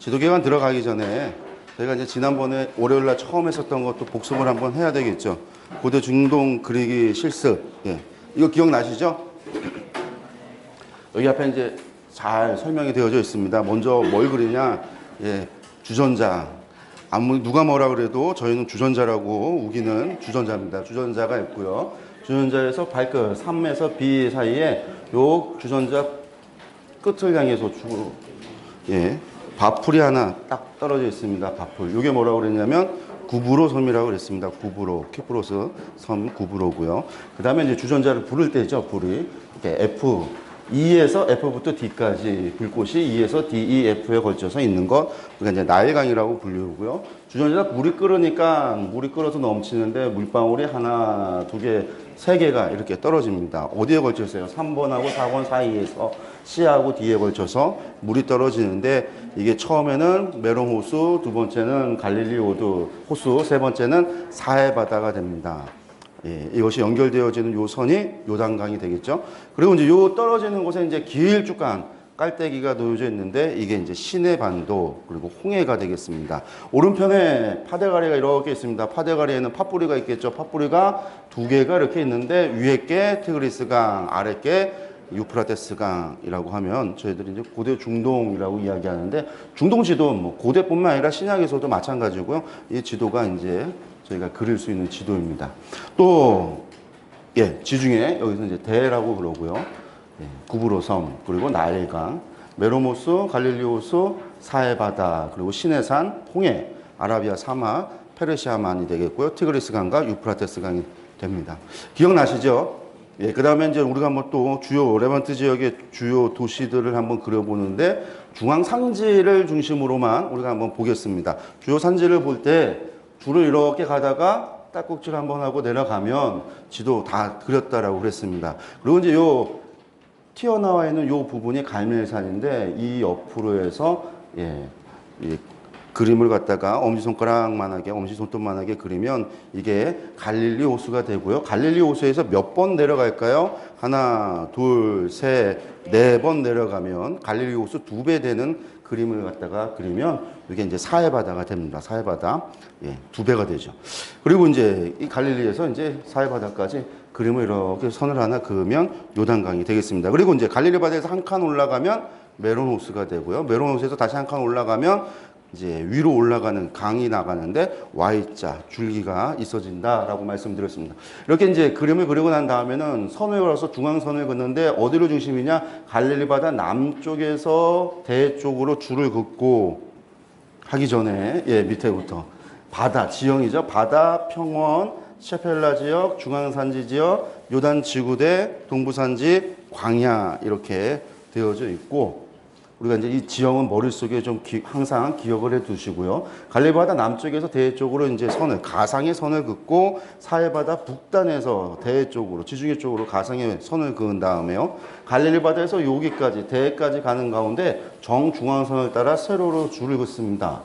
지도기관 들어가기 전에 저희가 이제 지난번에 월요일날 처음 했었던 것도 복습을 한번 해야 되겠죠. 고대 중동 그리기 실습. 예. 이거 기억나시죠? 여기 앞에 이제 잘 설명이 되어져 있습니다. 먼저 뭘 그리냐? 예. 주전자. 아무 누가 뭐라 그래도 저희는 주전자라고 우기는 주전자입니다. 주전자가 있고요. 주전자에서 발끝 3에서 B 사이에 요 주전자 끝을 향해서 예. 바풀이 하나 딱 떨어져 있습니다. 바풀. 이게 뭐라고 그랬냐면 구브로 섬이라고 그랬습니다. 구브로. 키프로스 섬 구브로고요. 그 다음에 이제 주전자를 부를 때죠. 불이. 이렇게 F. E에서 F부터 D까지 불꽃이 E에서 D, E, F에 걸쳐서 있는 것. 우리가 이제 나일강이라고 불리고요. 주전자가 물이 끓으니까 물이 끓어서 넘치는데 물방울이 하나, 두 개, 세 개가 이렇게 떨어집니다. 어디에 걸쳐서요? 3번하고 4번 사이에서 C하고 D에 걸쳐서 물이 떨어지는데 이게 처음에는 메론 호수, 두 번째는 갈릴리 호수, 세 번째는 사해 바다가 됩니다. 예, 이것이 연결되어지는 요 선이 요단강이 되겠죠. 그리고 이제 요 떨어지는 곳에 이제 길쭉한 깔때기가 놓여져 있는데 이게 이제 시내 반도 그리고 홍해가 되겠습니다. 오른편에 파데가리가 이렇게 있습니다. 파데가리에는 팥뿌리가 있겠죠. 팥뿌리가 두 개가 이렇게 있는데 위에 게 티그리스강, 아래 게 유프라테스강이라고 하면 저희들이 이제 고대 중동이라고 이야기하는데 중동 지도 뭐 고대뿐만 아니라 신약에서도 마찬가지고요. 이 지도가 이제 저희가 그릴 수 있는 지도입니다. 또 예, 지중해 여기서 이제 대라고 그러고요. 예, 구브로 섬 그리고 나일강, 메로모스, 갈릴리 호수, 사해바다 그리고 시내산, 홍해, 아라비아 사막, 페르시아만이 되겠고요. 티그리스강과 유프라테스강이 됩니다. 기억나시죠? 예, 그 다음에 이제 우리가 한번 또 주요 레반트 지역의 주요 도시들을 한번 그려보는데 중앙 산지를 중심으로만 우리가 한번 보겠습니다. 주요 산지를 볼 때 줄을 이렇게 가다가 딱꼭질 한번 하고 내려가면 지도 다 그렸다라고 그랬습니다. 그리고 이제 요 튀어나와 있는 요 부분이 갈멜산인데 이 옆으로 해서 예, 이 그림을 갖다가 엄지손가락만하게, 엄지손톱만하게 그리면 이게 갈릴리 호수가 되고요. 갈릴리 호수에서 몇 번 내려갈까요? 하나, 둘, 셋, 네 번 내려가면 갈릴리 호수 2배 되는 그림을 갖다가 그리면 이게 이제 사해바다가 됩니다. 사해바다. 예, 2배가 되죠. 그리고 이제 이 갈릴리에서 이제 사해바다까지 그림을 이렇게 선을 하나 그으면 요단강이 되겠습니다. 그리고 이제 갈릴리 바다에서 한 칸 올라가면 메론 호수가 되고요. 메론 호수에서 다시 한 칸 올라가면 이제 위로 올라가는 강이 나가는데 Y자 줄기가 있어진다라고 말씀드렸습니다. 이렇게 이제 그림을 그리고 난 다음에는 선을 그어서 중앙선을 긋는데 어디로 중심이냐? 갈릴리 바다 남쪽에서 대쪽으로 줄을 긋고 하기 전에 예, 밑에부터 바다 지형이죠. 바다, 평원, 셰펠라 지역, 중앙산지 지역, 요단 지구대, 동부산지, 광야 이렇게 되어져 있고 우리가 이제 이 지형은 머릿속에 좀 항상 기억을 해 두시고요. 갈릴리바다 남쪽에서 대해 쪽으로 이제 가상의 선을 긋고 사해바다 북단에서 대해 쪽으로, 지중해 쪽으로 가상의 선을 그은 다음에요. 갈릴리바다에서 여기까지, 대해까지 가는 가운데 정중앙선을 따라 세로로 줄을 긋습니다.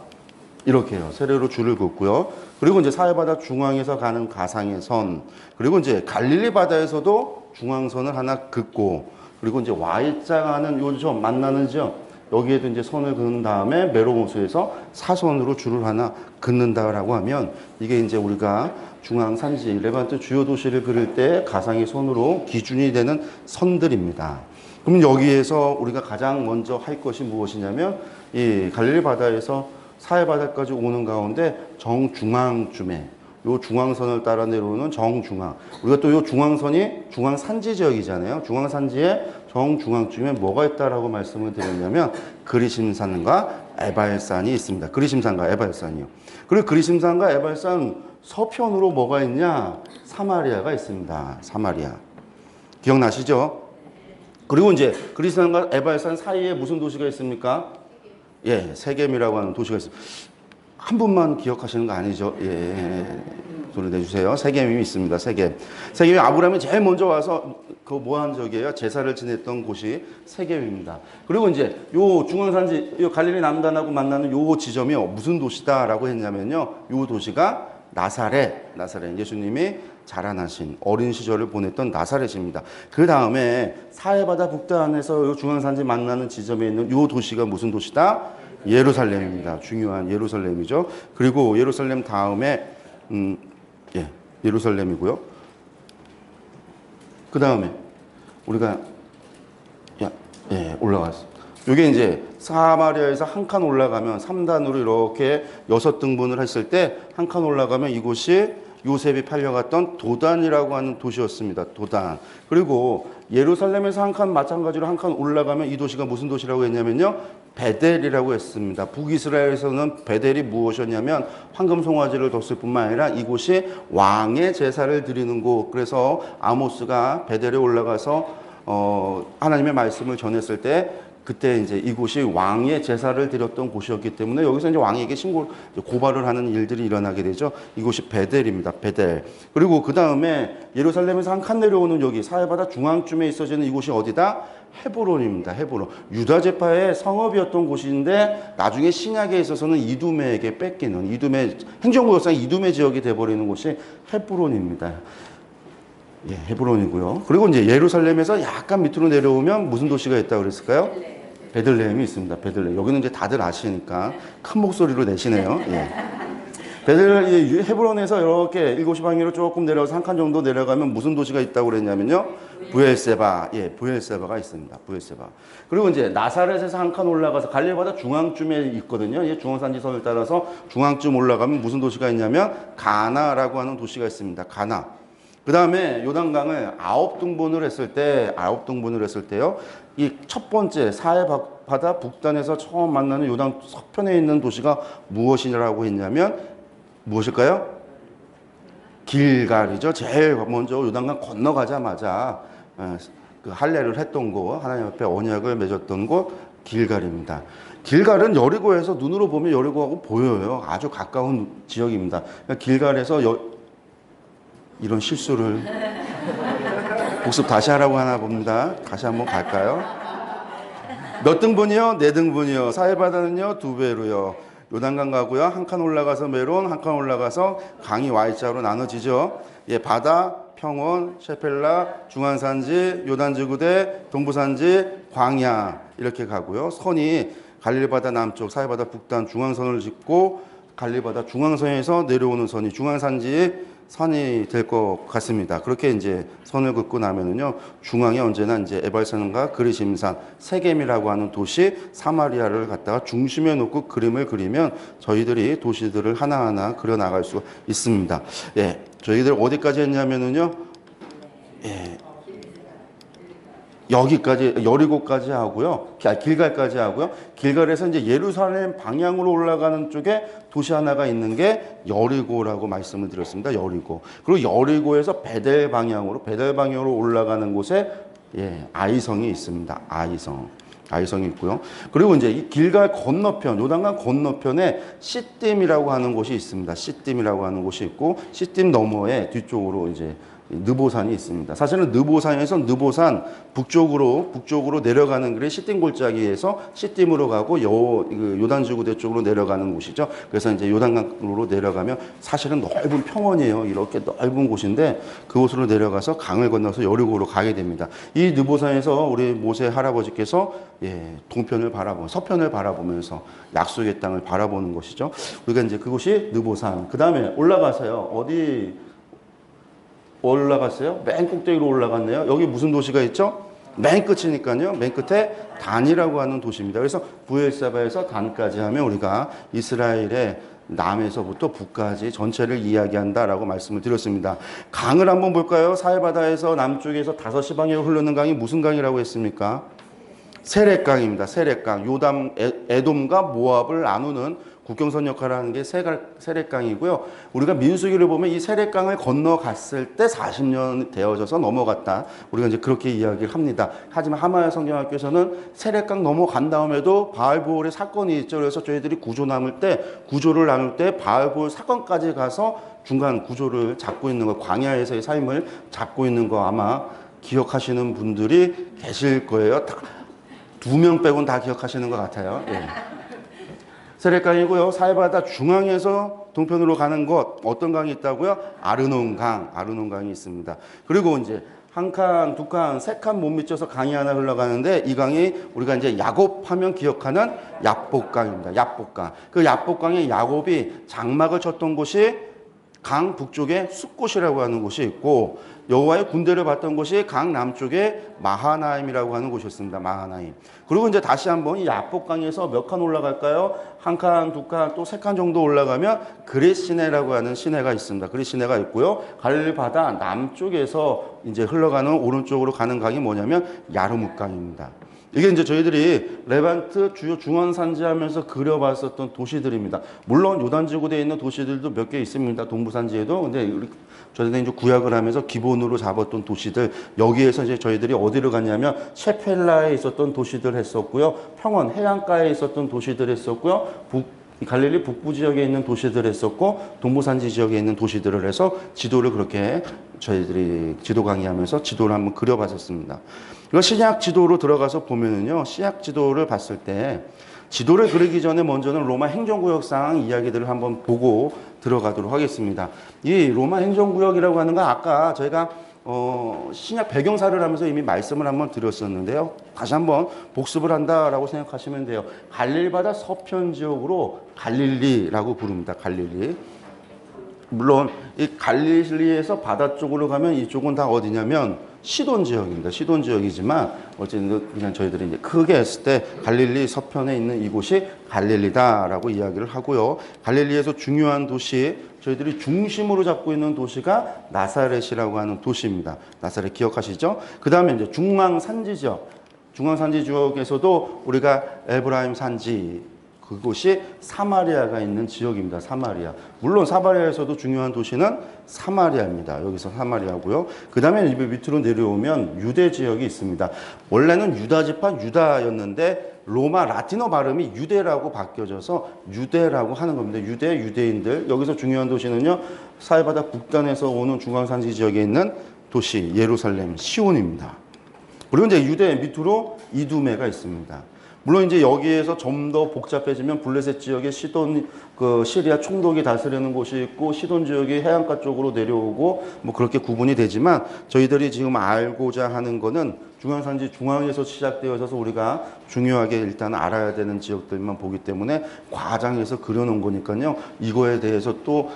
이렇게요. 세로로 줄을 긋고요. 그리고 이제 사해바다 중앙에서 가는 가상의 선, 그리고 이제 갈릴리바다에서도 중앙선을 하나 긋고, 그리고 이제 Y자가는 요점 만나는 지역 여기에도 이제 선을 그은 다음에 메로모스에서 사선으로 줄을 하나 긋는다라고 하면 이게 이제 우리가 중앙 산지 레반트 주요 도시를 그릴 때 가상의 선으로 기준이 되는 선들입니다. 그럼 여기에서 우리가 가장 먼저 할 것이 무엇이냐면 이 갈릴리 바다에서 사해 바다까지 오는 가운데 정중앙쯤에 요 중앙선을 따라 내려오는 정중앙. 우리가 또 요 중앙선이 중앙산지 지역이잖아요. 중앙산지에 정중앙쯤에 뭐가 있다라고 말씀을 드렸냐면 그리심산과 에발산이 있습니다. 그리심산과 에발산이요. 그리고 그리심산과 에발산 서편으로 뭐가 있냐? 사마리아가 있습니다. 사마리아. 기억나시죠? 그리고 이제 그리심산과 에발산 사이에 무슨 도시가 있습니까? 예, 세겜이라고 하는 도시가 있습니다. 한 분만 기억하시는 거 아니죠? 예. 소리 내주세요. 세겜이 있습니다. 세겜. 세겜이 아브라함이 제일 먼저 와서 그 뭐한 적이에요? 제사를 지냈던 곳이 세겜입니다. 그리고 이제 요 중앙산지, 요 갈릴리 남단하고 만나는 요 지점이 무슨 도시다라고 했냐면요. 요 도시가 나사렛. 예수님이 자라나신 어린 시절을 보냈던 나사렛입니다. 그 다음에 사해바다 북단에서 요 중앙산지 만나는 지점에 있는 요 도시가 무슨 도시다? 예루살렘입니다. 중요한 예루살렘이죠. 그리고 예루살렘 다음에 예루살렘이고요. 그 다음에 우리가 올라갔어. 이게 이제 사마리아에서 한 칸 올라가면 3단으로 이렇게 6등분을 했을 때 한 칸 올라가면 이곳이 요셉이 팔려갔던 도단이라고 하는 도시였습니다. 도단. 그리고 예루살렘에서 한 칸 마찬가지로 한 칸 올라가면 이 도시가 무슨 도시라고 했냐면요. 베델이라고 했습니다. 북이스라엘에서는 베델이 무엇이었냐면 황금 송아지를 뒀을 뿐만 아니라 이곳이 왕의 제사를 드리는 곳. 그래서 아모스가 베델에 올라가서 하나님의 말씀을 전했을 때 그때 이제 이곳이 왕의 제사를 드렸던 곳이었기 때문에 여기서 이제 왕에게 고발을 하는 일들이 일어나게 되죠. 이곳이 베델입니다. 베델. 그리고 그 다음에 예루살렘에서 한 칸 내려오는 여기 사해바다 중앙쯤에 있어지는 이곳이 어디다? 헤브론입니다. 헤브론. 유다 지파의 성읍이었던 곳인데 나중에 신약에 있어서는 이두메에게 뺏기는 이두메 행정구역상 이두메 지역이 돼버리는 곳이 헤브론입니다. 헤브론이고요. 그리고 이제 예루살렘에서 약간 밑으로 내려오면 무슨 도시가 있다고 그랬을까요? 베들레헴이 있습니다. 베들레헴. 여기는 이제 다들 아시니까 큰 목소리로 내시네요. 베들레헴, 헤브론에서 이렇게 일곱시 방향으로 조금 내려가서 한 칸 정도 내려가면 무슨 도시가 있다고 그랬냐면요. 부엘세바. 부엘세바가 있습니다. 부엘세바. 그리고 이제 나사렛에서 한 칸 올라가서 갈릴바다 중앙쯤에 있거든요. 중앙산지선을 따라서 중앙쯤 올라가면 무슨 도시가 있냐면 가나라고 하는 도시가 있습니다. 가나. 그 다음에 요단강을 9등분을 했을 때요. 이 첫 번째 사해바다 북단에서 처음 만나는 요단 서편에 있는 도시가 무엇이라고 했냐면 무엇일까요? 길갈이죠. 제일 먼저 요단강 건너가자마자 그 할례를 했던 곳, 하나님 앞에 언약을 맺었던 곳 길갈입니다. 길갈은 여리고에서 눈으로 보면 여리고하고 보여요. 아주 가까운 지역입니다. 길갈에서 이런 실수를 복습 다시 하라고 하나 봅니다. 다시 한번 갈까요? 몇 등분이요? 4등분이요. 사해바다는요 2배로요. 요단강 가고요. 한 칸 올라가서 메론, 한 칸 올라가서 강이 Y자로 나눠지죠. 바다, 평원, 셰펠라, 중앙산지, 요단지구대, 동부산지, 광야 이렇게 가고요. 선이 갈릴바다 남쪽, 사해바다 북단 중앙선을 짚고 갈릴바다 중앙선에서 내려오는 선이 중앙산지 선이 될 것 같습니다. 그렇게 이제 선을 긋고 나면은요, 중앙에 언제나 이제 에발산과 그리심산, 세겜이라고 하는 도시 사마리아를 갖다가 중심에 놓고 그림을 그리면 저희들이 도시들을 하나하나 그려 나갈 수 있습니다. 저희들 어디까지 했냐면은요, 여기까지 여리고까지 하고요. 길갈까지 하고요. 길갈에서 이제 예루살렘 방향으로 올라가는 쪽에 도시 하나가 있는 게 여리고라고 말씀을 드렸습니다. 여리고. 그리고 여리고에서 베델 방향으로 올라가는 곳에 아이성이 있습니다. 아이성이 있고요. 그리고 이제 이 길갈 건너편, 요단강 건너편에 시딤이라고 하는 곳이 있습니다. 시딤이라고 하는 곳이 있고 시딤 너머에 뒤쪽으로 이제 느보산이 있습니다. 사실은 느보산에서 느보산 북쪽으로 내려가는 길이 시딤 골짜기에서 시딤으로 가고 요단지구대 쪽으로 내려가는 곳이죠. 그래서 이제 요단강으로 내려가면 사실은 넓은 평원이에요. 이렇게 넓은 곳인데 그곳으로 내려가서 강을 건너서 여리고로 가게 됩니다. 이 느보산에서 우리 모세 할아버지께서 서편을 바라보면서 약속의 땅을 바라보는 것이죠. 우리가 이제 그곳이 느보산. 그 다음에 올라가서요. 어디 올라갔어요? 맨 꼭대기로 올라갔네요. 여기 무슨 도시가 있죠? 맨 끝이니까요. 맨 끝에 단이라고 하는 도시입니다. 그래서 부엘세바에서 단까지 하면 우리가 이스라엘의 남에서부터 북까지 전체를 이야기한다라고 말씀을 드렸습니다. 강을 한번 볼까요? 사해바다에서 남쪽에서 5시방향으로 흐르는 강이 무슨 강이라고 했습니까? 세렛강입니다. 세렛강. 에돔과 모압을 나누는 국경선 역할을 하는 게 세렛강이고요. 우리가 민수기를 보면 이 세렛강을 건너갔을 때 40년 되어져서 넘어갔다. 우리가 이제 그렇게 이야기를 합니다. 하지만 하마야 성경학교에서는 세렛강 넘어간 다음에도 바알보올의 사건이 있죠. 그래서 저희들이 구조를 나눌 때 바알보올 사건까지 가서 중간 구조를 잡고 있는 거, 광야에서의 삶을 잡고 있는 거 아마 기억하시는 분들이 계실 거예요. 2명 빼고는 다 기억하시는 것 같아요. 세렛강이고요. 사해바다 중앙에서 동편으로 가는 곳 어떤 강이 있다고요? 아르논강이 있습니다. 그리고 이제 한 칸, 두 칸, 세 칸 못 미쳐서 강이 하나 흘러가는데 이 강이 우리가 이제 야곱하면 기억하는 야복강입니다. 야복강. 그 야복강에 야곱이 장막을 쳤던 곳이 강 북쪽에 숫곳이라고 하는 곳이 있고 여호와의 군대를 봤던 곳이 강 남쪽에 마하나임이라고 하는 곳이었습니다. 마하나임. 그리고 이제 다시 한번 이 야복강에서 몇 칸 올라갈까요? 한 칸, 두 칸, 또 세 칸 정도 올라가면 그릿 시내라고 하는 시내가 있습니다. 그릿 시내가 있고요. 갈릴리 바다 남쪽에서 이제 흘러가는 오른쪽으로 가는 강이 뭐냐면 야르뭇강입니다. 이게 이제 저희들이 레반트 주요 중원산지 하면서 그려봤었던 도시들입니다. 물론 요단지구대에 있는 도시들도 몇 개 있습니다. 동부산지에도. 근데 우리 저희들이 이제 구약을 하면서 기본으로 잡았던 도시들, 여기에서 이제 저희들이 어디를 갔냐면 셰펠라에 있었던 도시들 했었고요. 평원 해안가에 있었던 도시들 했었고요. 갈릴리 북부 지역에 있는 도시들 했었고 동부산지 지역에 있는 도시들을 해서 지도를 그렇게 저희들이 지도 강의하면서 지도를 한번 그려봤었습니다. 이거 신약 지도로 들어가서 보면은요, 신약 지도를 봤을 때 지도를 그리기 전에 먼저는 로마 행정구역상 이야기들을 한번 보고 들어가도록 하겠습니다. 이 로마 행정구역이라고 하는 건 아까 저희가 신약 배경사를 하면서 이미 말씀을 한번 드렸었는데요. 다시 한번 복습을 한다라고 생각하시면 돼요. 갈릴리 바다 서편 지역으로 갈릴리라고 부릅니다. 갈릴리. 물론 이 갈릴리에서 바다 쪽으로 가면 이쪽은 다 어디냐면 시돈 지역입니다. 시돈 지역이지만 어쨌든 그냥 저희들이 이제 크게 했을 때 갈릴리 서편에 있는 이곳이 갈릴리다라고 이야기를 하고요. 갈릴리에서 중요한 도시, 저희들이 중심으로 잡고 있는 도시가 나사렛이라고 하는 도시입니다. 나사렛 기억하시죠? 그 다음에 이제 중앙산지 지역, 중앙산지 지역에서도 우리가 에브라임 산지, 그곳이 사마리아가 있는 지역입니다. 사마리아. 물론 사마리아에서도 중요한 도시는 사마리아입니다. 여기서 사마리아고요. 그 다음에 밑으로 내려오면 유대 지역이 있습니다. 원래는 유다 지파 유다였는데 로마 라틴어 발음이 유대라고 바뀌어져서 유대라고 하는 겁니다. 유대인들. 여기서 중요한 도시는요, 사해바다 북단에서 오는 중앙산지 지역에 있는 도시 예루살렘 시온입니다. 그리고 이제 유대 밑으로 이두메가 있습니다. 물론 이제 여기에서 좀 더 복잡해지면 블레셋 지역에 시돈, 시리아 총독이 다스리는 곳이 있고 시돈 지역이 해안가 쪽으로 내려오고 뭐 그렇게 구분이 되지만 저희들이 지금 알고자 하는 거는 중앙산지 중앙에서 시작되어 있어서 우리가 중요하게 일단 알아야 되는 지역들만 보기 때문에 과장해서 그려놓은 거니까요. 이거에 대해서 또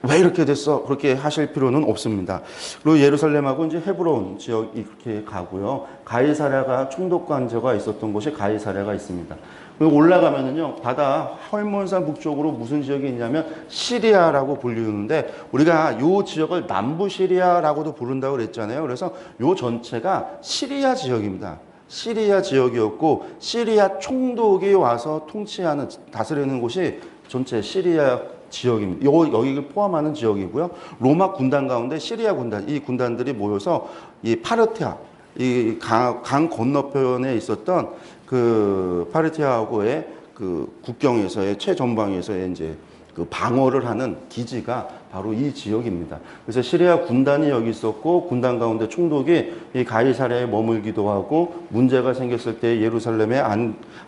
왜 이렇게 됐어? 그렇게 하실 필요는 없습니다. 그리고 예루살렘하고 이제 헤브론 지역 이렇게 가고요. 가이사랴가 총독 관저가 있었던 곳이 가이사랴가 있습니다. 그리고 올라가면은요, 바다 헐몬산 북쪽으로 무슨 지역이 있냐면 시리아라고 불리는데 우리가 요 지역을 남부 시리아라고도 부른다고 그랬잖아요. 그래서 요 전체가 시리아 지역입니다. 시리아 지역이었고 시리아 총독이 와서 통치하는 다스리는 곳이 전체 시리아 지역입니다. 여기를 포함하는 지역이고요. 로마 군단 가운데 시리아 군단, 이 군단들이 모여서 이 파르티아, 이 강 건너편에 있었던 그 파르티아하고의 그 국경에서의 최전방에서의 이제 그 방어를 하는 기지가 바로 이 지역입니다. 그래서 시리아 군단이 여기 있었고 군단 가운데 총독이 이 가이사랴에 머물기도 하고 문제가 생겼을 때 예루살렘에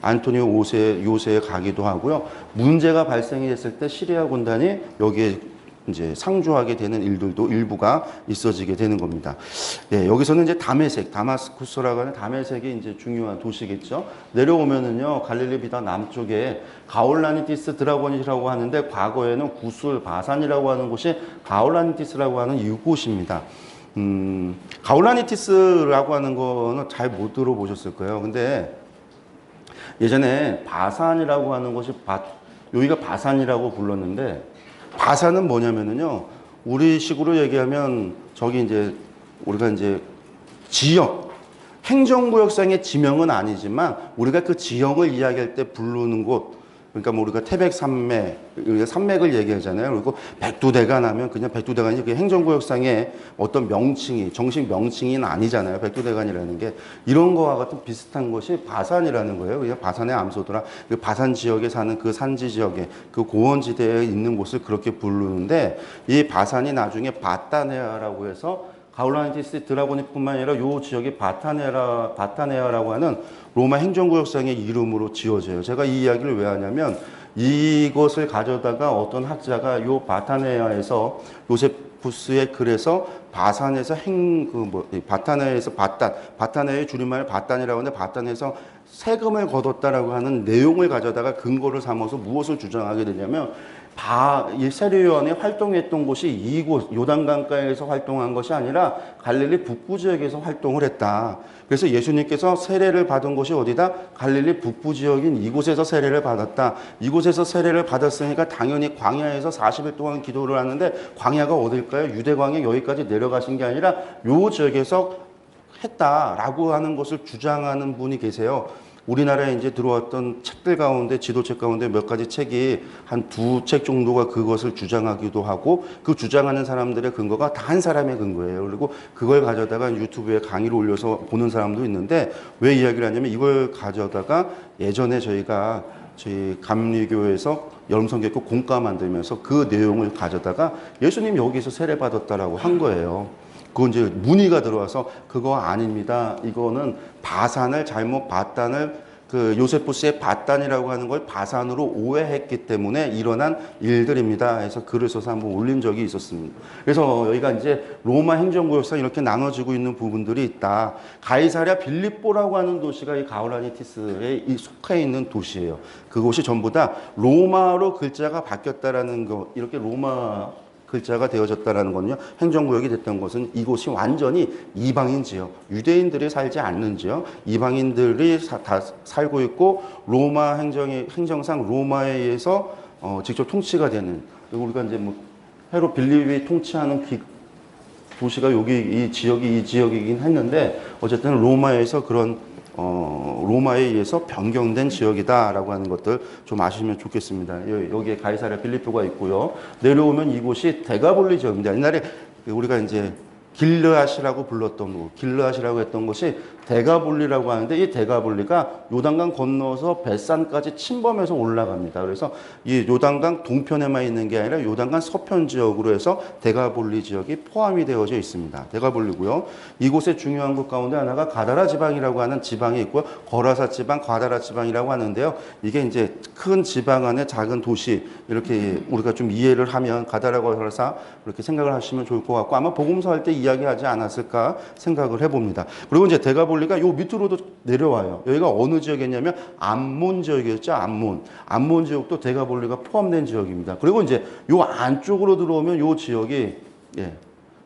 안토니오 요새에 가기도 하고요. 문제가 발생이 됐을 때 시리아 군단이 여기에 이제 상주하게 되는 일들도 일부가 있어지게 되는 겁니다. 예, 여기서는 이제 다메섹, 다마스쿠스라고 하는 다메섹이 이제 중요한 도시겠죠. 내려오면은요, 갈릴리 비다 남쪽에 가올라니티스 드라곤이라고 하는데 과거에는 구술 바산이라고 하는 곳이 가올라니티스라고 하는 이곳입니다. 가올라니티스라고 하는 거는 잘 못 들어보셨을 거예요. 근데 예전에 바산이라고 하는 곳이 여기가 바산이라고 불렀는데 바산은 뭐냐면은요, 우리식으로 얘기하면 저기 이제 우리가 이제 지역, 행정구역상의 지명은 아니지만 우리가 그 지형을 이야기할 때 부르는 곳, 그러니까 뭐 우리가 태백산맥, 우리가 산맥을 얘기하잖아요. 그리고 백두대간 하면 그냥 백두대간이 그 행정구역상의 어떤 명칭이, 정식 명칭이 아니잖아요. 백두대간이라는 게. 이런 거와 같은 비슷한 것이 바산이라는 거예요. 그냥 바산의 암소더라. 그 바산 지역에 사는 그 산지 지역에, 그 고원지대에 있는 곳을 그렇게 부르는데 이 바산이 나중에 바타네아라고 해서 가울라니티스 드라고니뿐만 아니라 이 지역이 바타네아라고 하는 로마 행정구역상의 이름으로 지어져요. 제가 이 이야기를 왜 하냐면 이것을 가져다가 어떤 학자가 요 바타네아에서 요세푸스의 글에서 바산에서 바타네아에서 바타네아의 줄임말 바단이라고 하는데 바단에서 세금을 거뒀다라고 하는 내용을 가져다가 근거를 삼아서 무엇을 주장하게 되냐면 이 세례요한이 활동했던 곳이 이곳 요단강가에서 활동한 것이 아니라 갈릴리 북부 지역에서 활동을 했다. 그래서 예수님께서 세례를 받은 곳이 어디다? 갈릴리 북부 지역인 이곳에서 세례를 받았다. 이곳에서 세례를 받았으니까 당연히 광야에서 40일 동안 기도를 하는데 광야가 어딜까요? 유대광야 여기까지 내려가신 게 아니라 요 지역에서 했다라고 하는 것을 주장하는 분이 계세요. 우리나라에 이제 들어왔던 책들 가운데 지도책 가운데 몇 가지 책이 한 2책 정도가 그것을 주장하기도 하고 그 주장하는 사람들의 근거가 다 한 사람의 근거예요. 그리고 그걸 가져다가 유튜브에 강의를 올려서 보는 사람도 있는데 왜 이야기를 하냐면 이걸 가져다가 예전에 저희 감리교에서 여름성경교 공과 만들면서 그 내용을 가져다가 예수님 여기서 세례받았다라고 한 거예요. 그건 이제 문의가 들어와서 그거 아닙니다. 이거는 바산을 잘못 요세푸스의 바단이라고 하는 걸 바산으로 오해했기 때문에 일어난 일들입니다. 해서 글을 써서 한번 올린 적이 있었습니다. 그래서 여기가 이제 로마 행정구역상 이렇게 나눠지고 있는 부분들이 있다. 가이사랴 빌립보라고 하는 도시가 이 가우라니티스에 속해 있는 도시예요. 그곳이 전부 다 로마로 글자가 바뀌었다라는 거, 이렇게 로마 글자가 되어졌다라는 거는요. 행정구역이 됐던 것은 이곳이 완전히 이방인 지역, 유대인들이 살지 않는 지역, 이방인들이 다 살고 있고 로마 행정상 로마에 의해서 직접 통치가 되는, 우리가 이제 헤롯 빌립이 통치하는 도시가 여기 이 지역이긴 했는데 어쨌든 로마에서 그런 로마에 의해서 변경된 지역이다라고 하는 것들 좀 아시면 좋겠습니다. 여기에 가이사랴 빌립보가 있고요. 내려오면 이곳이 데가볼리 지역입니다. 옛날에 우리가 이제 길르앗이라고 불렀던 길르앗이라고 했던 것이 데가볼리라고 하는데 이 데가볼리가 요단강 건너서 벳산까지 침범해서 올라갑니다. 그래서 이 요단강 동편에만 있는 게 아니라 요단강 서편 지역으로 해서 데가볼리 지역이 포함이 되어져 있습니다. 데가볼리고요. 이곳의 중요한 곳 가운데 하나가 가다라 지방이라고 하는 지방이 있고요. 거라사 지방, 가다라 지방이라고 하는데요. 이게 이제 큰 지방 안에 작은 도시, 이렇게 우리가 좀 이해를 하면 가다라 거라사 이렇게 생각을 하시면 좋을 것 같고 아마 복음서 할 때 이야기하지 않았을까 생각을 해봅니다. 그리고 이제 데가볼리가 요 밑으로도 내려와요. 여기가 어느 지역이냐면 암몬 지역이었죠. 암몬 지역도 데가볼리가 포함된 지역입니다. 그리고 이제 요 안쪽으로 들어오면 요 지역이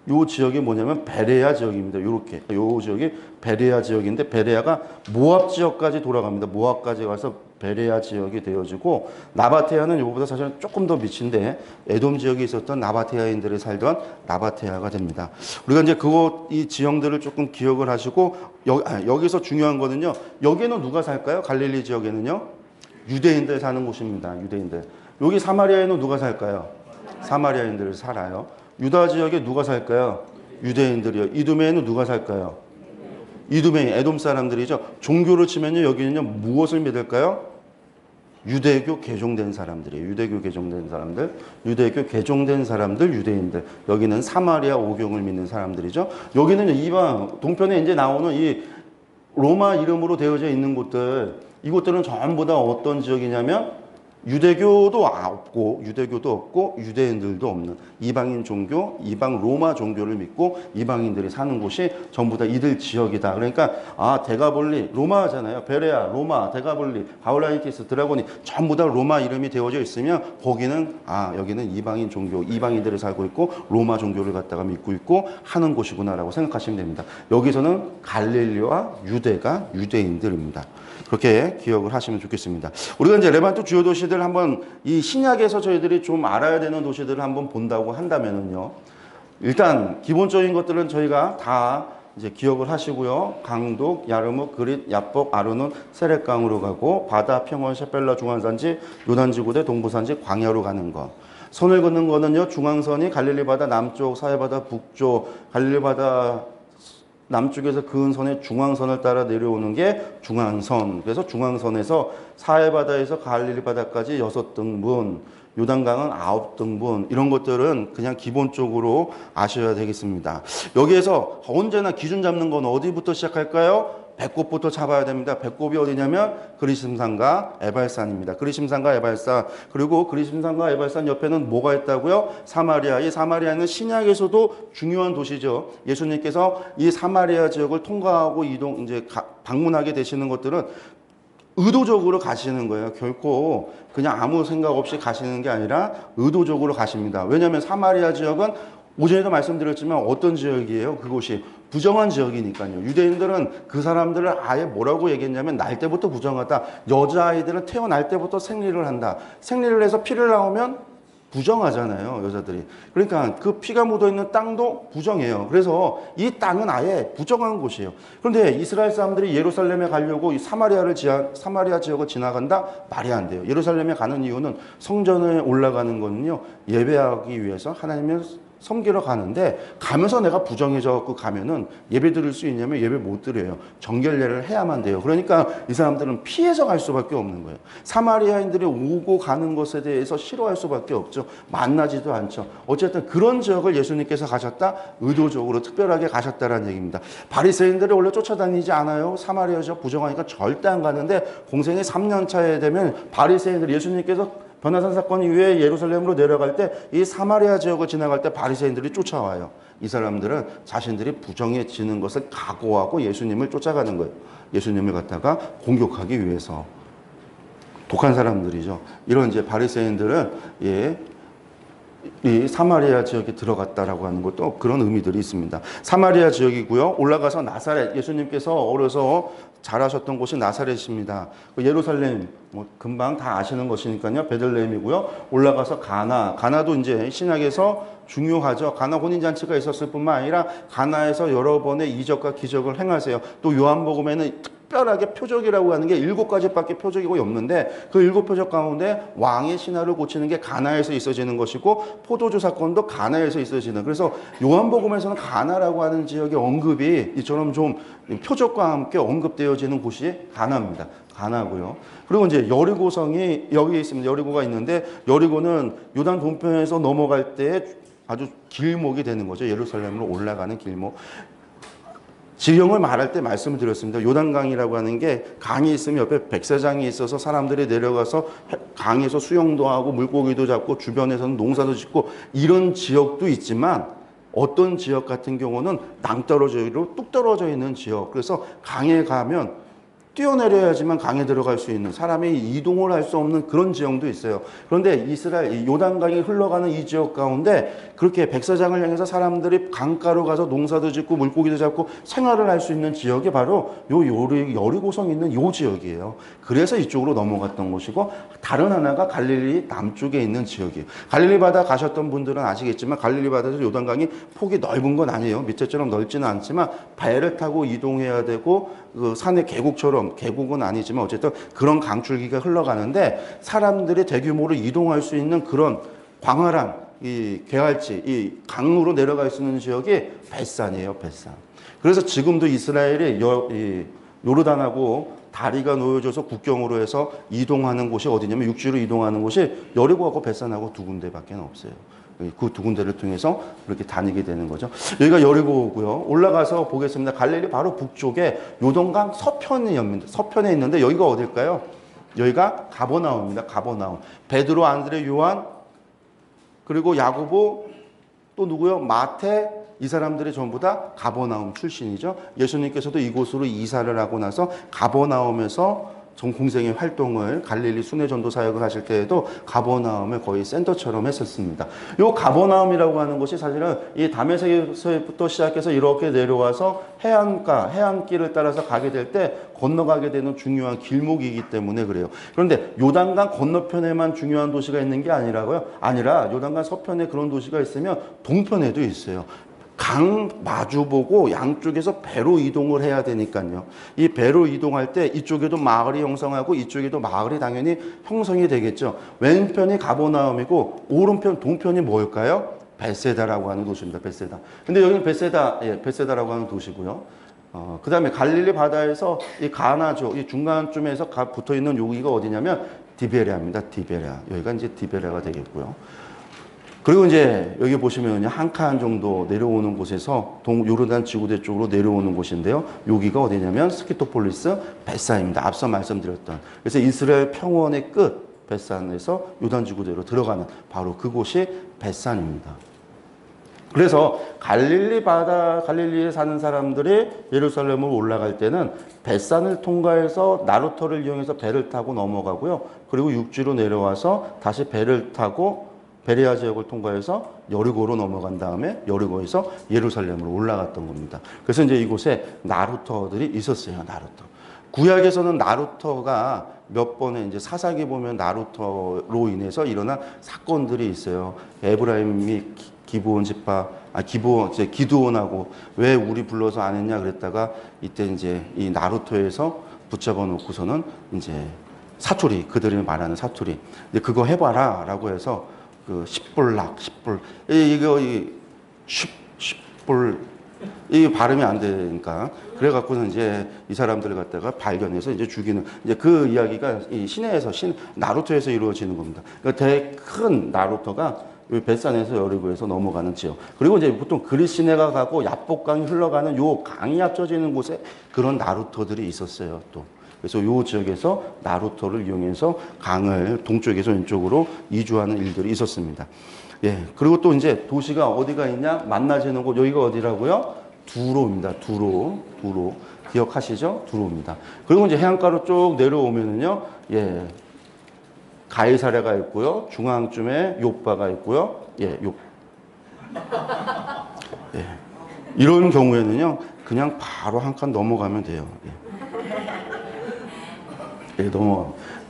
요 지역이 뭐냐면 베레아 지역입니다. 요렇게 요 지역이 베레아 지역인데 베레아가 모압 지역까지 돌아갑니다. 모압까지 가서 베레아 지역이 되어지고 나바테아는 이거보다 사실은 조금 더 밑인데 에돔 지역에 있었던 나바테아인들이 살던 나바테아가 됩니다. 우리가 이제 이 지형들을 조금 기억을 하시고 여기서 중요한 거는요. 여기는 누가 살까요? 갈릴리 지역에는요. 유대인들 사는 곳입니다. 유대인들. 여기 사마리아에는 누가 살까요? 사마리아인들이 살아요. 유다 지역에 누가 살까요? 유대인들이요. 이두메에는 누가 살까요? 이두메, 에돔 사람들이죠. 종교를 치면요, 여기는요, 무엇을 믿을까요? 유대교 개종된 사람들이에요. 유대교 개종된 사람들, 유대인들. 여기는 사마리아 오경을 믿는 사람들이죠. 여기는 이방, 동편에 이제 나오는 이 로마 이름으로 되어져 있는 곳들, 이곳들은 전부 다 어떤 지역이냐면 유대교도 없고 유대인들도 없는 이방인 종교, 이방 로마 종교를 믿고 이방인들이 사는 곳이 전부 다 이들 지역이다. 그러니까 데가볼리 로마잖아요. 베레아, 로마, 데가볼리, 가울라니티스, 드라고니 전부 다 로마 이름이 되어져 있으면 거기는 여기는 이방인 종교, 이방인들이 살고 있고 로마 종교를 갖다가 믿고 있고 하는 곳이구나라고 생각하시면 됩니다. 여기서는 갈릴리와 유대가 유대인들입니다. 그렇게 기억을 하시면 좋겠습니다. 우리가 이제 레반트 주요 도시들 한번 이 신약에서 저희들이 좀 알아야 되는 도시들을 한번 본다고 한다면은요. 일단 기본적인 것들은 저희가 다 이제 기억을 하시고요. 강독, 야르묵, 그릿, 야복, 아르논, 세렛강으로 가고 바다, 평원, 셰펠라, 중앙산지, 요단지구대, 동부산지, 광야로 가는 거. 선을 긋는 거는요. 중앙선이 갈릴리 바다 남쪽, 사해 바다 북쪽, 갈릴리 바다 남쪽에서 그은 선의 중앙선을 따라 내려오는 게 중앙선. 그래서 중앙선에서 사해바다에서 갈릴리 바다까지 6등분, 요단강은 9등분, 이런 것들은 그냥 기본적으로 아셔야 되겠습니다. 여기에서 언제나 기준 잡는 건 어디부터 시작할까요? 배꼽부터 잡아야 됩니다. 배꼽이 어디냐면 그리심산과 에발산입니다. 그리심산과 에발산. 그리고 그리심산과 에발산 옆에는 뭐가 있다고요? 사마리아. 이 사마리아는 신약에서도 중요한 도시죠. 예수님께서 이 사마리아 지역을 통과하고 방문하게 되시는 것들은 의도적으로 가시는 거예요. 결코 그냥 아무 생각 없이 가시는 게 아니라 의도적으로 가십니다. 왜냐하면 사마리아 지역은 오전에도 말씀드렸지만 어떤 지역이에요? 그곳이 부정한 지역이니까요. 유대인들은 그 사람들을 아예 뭐라고 얘기했냐면 날 때부터 부정하다. 여자아이들은 태어날 때부터 생리를 한다. 생리를 해서 피를 나오면 부정하잖아요, 여자들이. 그러니까 그 피가 묻어있는 땅도 부정해요. 그래서 이 땅은 아예 부정한 곳이에요. 그런데 이스라엘 사람들이 예루살렘에 가려고 이 사마리아 지역을 지나간다? 말이 안 돼요. 예루살렘에 가는 이유는 성전에 올라가는 거는요, 예배하기 위해서 하나님을 섬기러 가는데 가면서 내가 부정해져 갖고 가면은 예배 드릴 수 있냐면 예배 못 드려요. 정결례를 해야만 돼요. 그러니까 이 사람들은 피해서 갈 수밖에 없는 거예요. 사마리아인들이 오고 가는 것에 대해서 싫어할 수밖에 없죠. 만나지도 않죠. 어쨌든 그런 지역을 예수님께서 가셨다? 의도적으로 특별하게 가셨다라는 얘기입니다. 바리새인들이 원래 쫓아다니지 않아요. 사마리아 지역 부정하니까 절대 안 가는데 공생의 3년 차에 되면 바리새인들 예수님께서 변화산 사건 이후에 예루살렘으로 내려갈 때 이 사마리아 지역을 지나갈 때 바리새인들이 쫓아와요. 이 사람들은 자신들이 부정해지는 것을 각오하고 예수님을 쫓아가는 거예요. 예수님을 갖다가 공격하기 위해서. 독한 사람들이죠. 이런 이제 바리새인들은 이 사마리아 지역에 들어갔다라고 하는 것도 그런 의미들이 있습니다. 사마리아 지역이고요. 올라가서 나사렛, 예수님께서 어려서 자라셨던 곳이 나사렛입니다. 예루살렘 금방 다 아시는 것이니까요. 베들레헴이고요. 올라가서 가나도 이제 신약에서 중요하죠. 가나 혼인잔치가 있었을 뿐만 아니라 가나에서 여러 번의 이적과 기적을 행하세요. 또 요한복음에는 특별하게 표적이라고 하는 게 7가지밖에 표적이 없는데 그 7표적 가운데 왕의 신하를 고치는 게 가나에서 있어지는 것이고 포도주 사건도 가나에서 있어지는. 그래서 요한복음에서는 가나라고 하는 지역의 언급이 이처럼 좀 표적과 함께 언급되어지는 곳이 가나입니다. 가나고요. 그리고 이제 여리고성이 여기에 있습니다. 여리고가 있는데 여리고는 요단 동편에서 넘어갈 때 아주 길목이 되는 거죠. 예루살렘으로 올라가는 길목. 지형을 말할 때 말씀을 드렸습니다. 요단강이라고 하는 게 강이 있으면 옆에 백사장이 있어서 사람들이 내려가서 강에서 수영도 하고 물고기도 잡고 주변에서는 농사도 짓고 이런 지역도 있지만 어떤 지역 같은 경우는 낭떠러지로 뚝 떨어져 있는 지역. 그래서 강에 가면 뛰어내려야지만 강에 들어갈 수 있는 사람이 이동을 할 수 없는 그런 지형도 있어요. 그런데 이스라엘 요단강이 흘러가는 이 지역 가운데 그렇게 백사장을 향해서 사람들이 강가로 가서 농사도 짓고 물고기도 잡고 생활을 할 수 있는 지역이 바로 여리고성 있는 요 지역이에요. 그래서 이쪽으로 넘어갔던 곳이고 다른 하나가 갈릴리 남쪽에 있는 지역이에요. 갈릴리 바다 가셨던 분들은 아시겠지만 갈릴리 바다에서 요단강이 폭이 넓은 건 아니에요. 밑에처럼 넓지는 않지만 배를 타고 이동해야 되고 그 산의 계곡은 아니지만 어쨌든 그런 강줄기가 흘러가는데 사람들이 대규모로 이동할 수 있는 그런 광활한 이 개활지, 이 강으로 내려갈 수 있는 지역이 벳산이에요, 벳산. 그래서 지금도 이스라엘이 요르단하고 다리가 놓여져서 국경으로 해서 이동하는 곳이 어디냐면 육지로 이동하는 곳이 여리고하고 벳산하고 두 군데밖에 없어요. 그 두 군데를 통해서 그렇게 다니게 되는 거죠. 여기가 여리고고요. 올라가서 보겠습니다. 갈릴리 바로 북쪽에 요단강 서편에 있는데 여기가 어딜까요? 여기가 가버나움입니다. 가버나움. 베드로, 안드레, 요한 그리고 야고보 또 누구요? 마태 이 사람들이 전부 다 가버나움 출신이죠. 예수님께서도 이곳으로 이사를 하고 나서 가버나움에서 공생의 활동을 갈릴리 순회 전도 사역을 하실 때에도 가버나움을 거의 센터처럼 했었습니다. 이 가버나움이라고 하는 곳이 사실은 이 다메섹에서부터 시작해서 이렇게 내려와서 해안길을 따라서 가게 될 때 건너가게 되는 중요한 길목이기 때문에 그래요. 그런데 요단강 건너편에만 중요한 도시가 있는 게 아니라 요단강 서편에 그런 도시가 있으면 동편에도 있어요. 강 마주보고 양쪽에서 배로 이동을 해야 되니까요. 이 배로 이동할 때 이쪽에도 마을이 형성하고 이쪽에도 마을이 당연히 형성이 되겠죠. 왼편이 가버나움이고 오른편 동편이 뭘까요? 벳세다라고 하는 도시입니다. 벳세다. 근데 여기는 벳세다라고 하는 도시고요. 그 다음에 갈릴리 바다에서 이 가나죠. 이 중간쯤에서 붙어 있는 여기가 어디냐면 디베레아입니다. 디베레아. 여기가 이제 디베레아가 되겠고요. 그리고 이제 여기 보시면요, 한 칸 정도 내려오는 곳에서 요르단 지구대 쪽으로 내려오는 곳인데요. 여기가 어디냐면 스키토폴리스 베산입니다. 앞서 말씀드렸던. 그래서 이스라엘 평원의 끝 베산에서 요단 지구대로 들어가는 바로 그곳이 베산입니다. 그래서 갈릴리에 사는 사람들이 예루살렘으로 올라갈 때는 베산을 통과해서 나루터를 이용해서 배를 타고 넘어가고요. 그리고 육지로 내려와서 다시 배를 타고 베레아 지역을 통과해서 여리고로 넘어간 다음에 여리고에서 예루살렘으로 올라갔던 겁니다. 그래서 이제 이곳에 나루터들이 있었어요. 나루터. 구약에서는 나루터가 몇 번의 이제 사사기 보면 나루터로 인해서 일어난 사건들이 있어요. 에브라임이 기드온하고 왜 우리 불러서 안 했냐 그랬다가 이때 이제 이 나루터에서 붙잡아 놓고서는 이제 사투리, 그들이 말하는 사투리. 이제 그거 해봐라 라고 해서 그 10불락, 10불. 이 발음이 안 되니까. 그래갖고는 이제 이 사람들을 갖다가 발견해서 이제 죽이는, 이제 그 이야기가 이 시내에서, 나루터에서 이루어지는 겁니다. 그러니까 되게 큰 나루터가 벳산에서 여리고에서 넘어가는 지역. 그리고 이제 보통 그리스 시내가 가고 야복강이 흘러가는 요 강이 합쳐지는 곳에 그런 나루터들이 있었어요, 또. 그래서 요 지역에서 나루터를 이용해서 강을 동쪽에서 왼쪽으로 이주하는 일들이 있었습니다. 예. 그리고 또 이제 도시가 어디가 있냐? 만나지는 곳, 여기가 어디라고요? 두로입니다. 두로. 기억하시죠? 두로입니다. 그리고 이제 해안가로 쭉 내려오면은요, 예. 가이사랴가 있고요. 중앙쯤에 요빠가 있고요. 예, 예. 이런 경우에는요, 그냥 바로 한 칸 넘어가면 돼요. 예,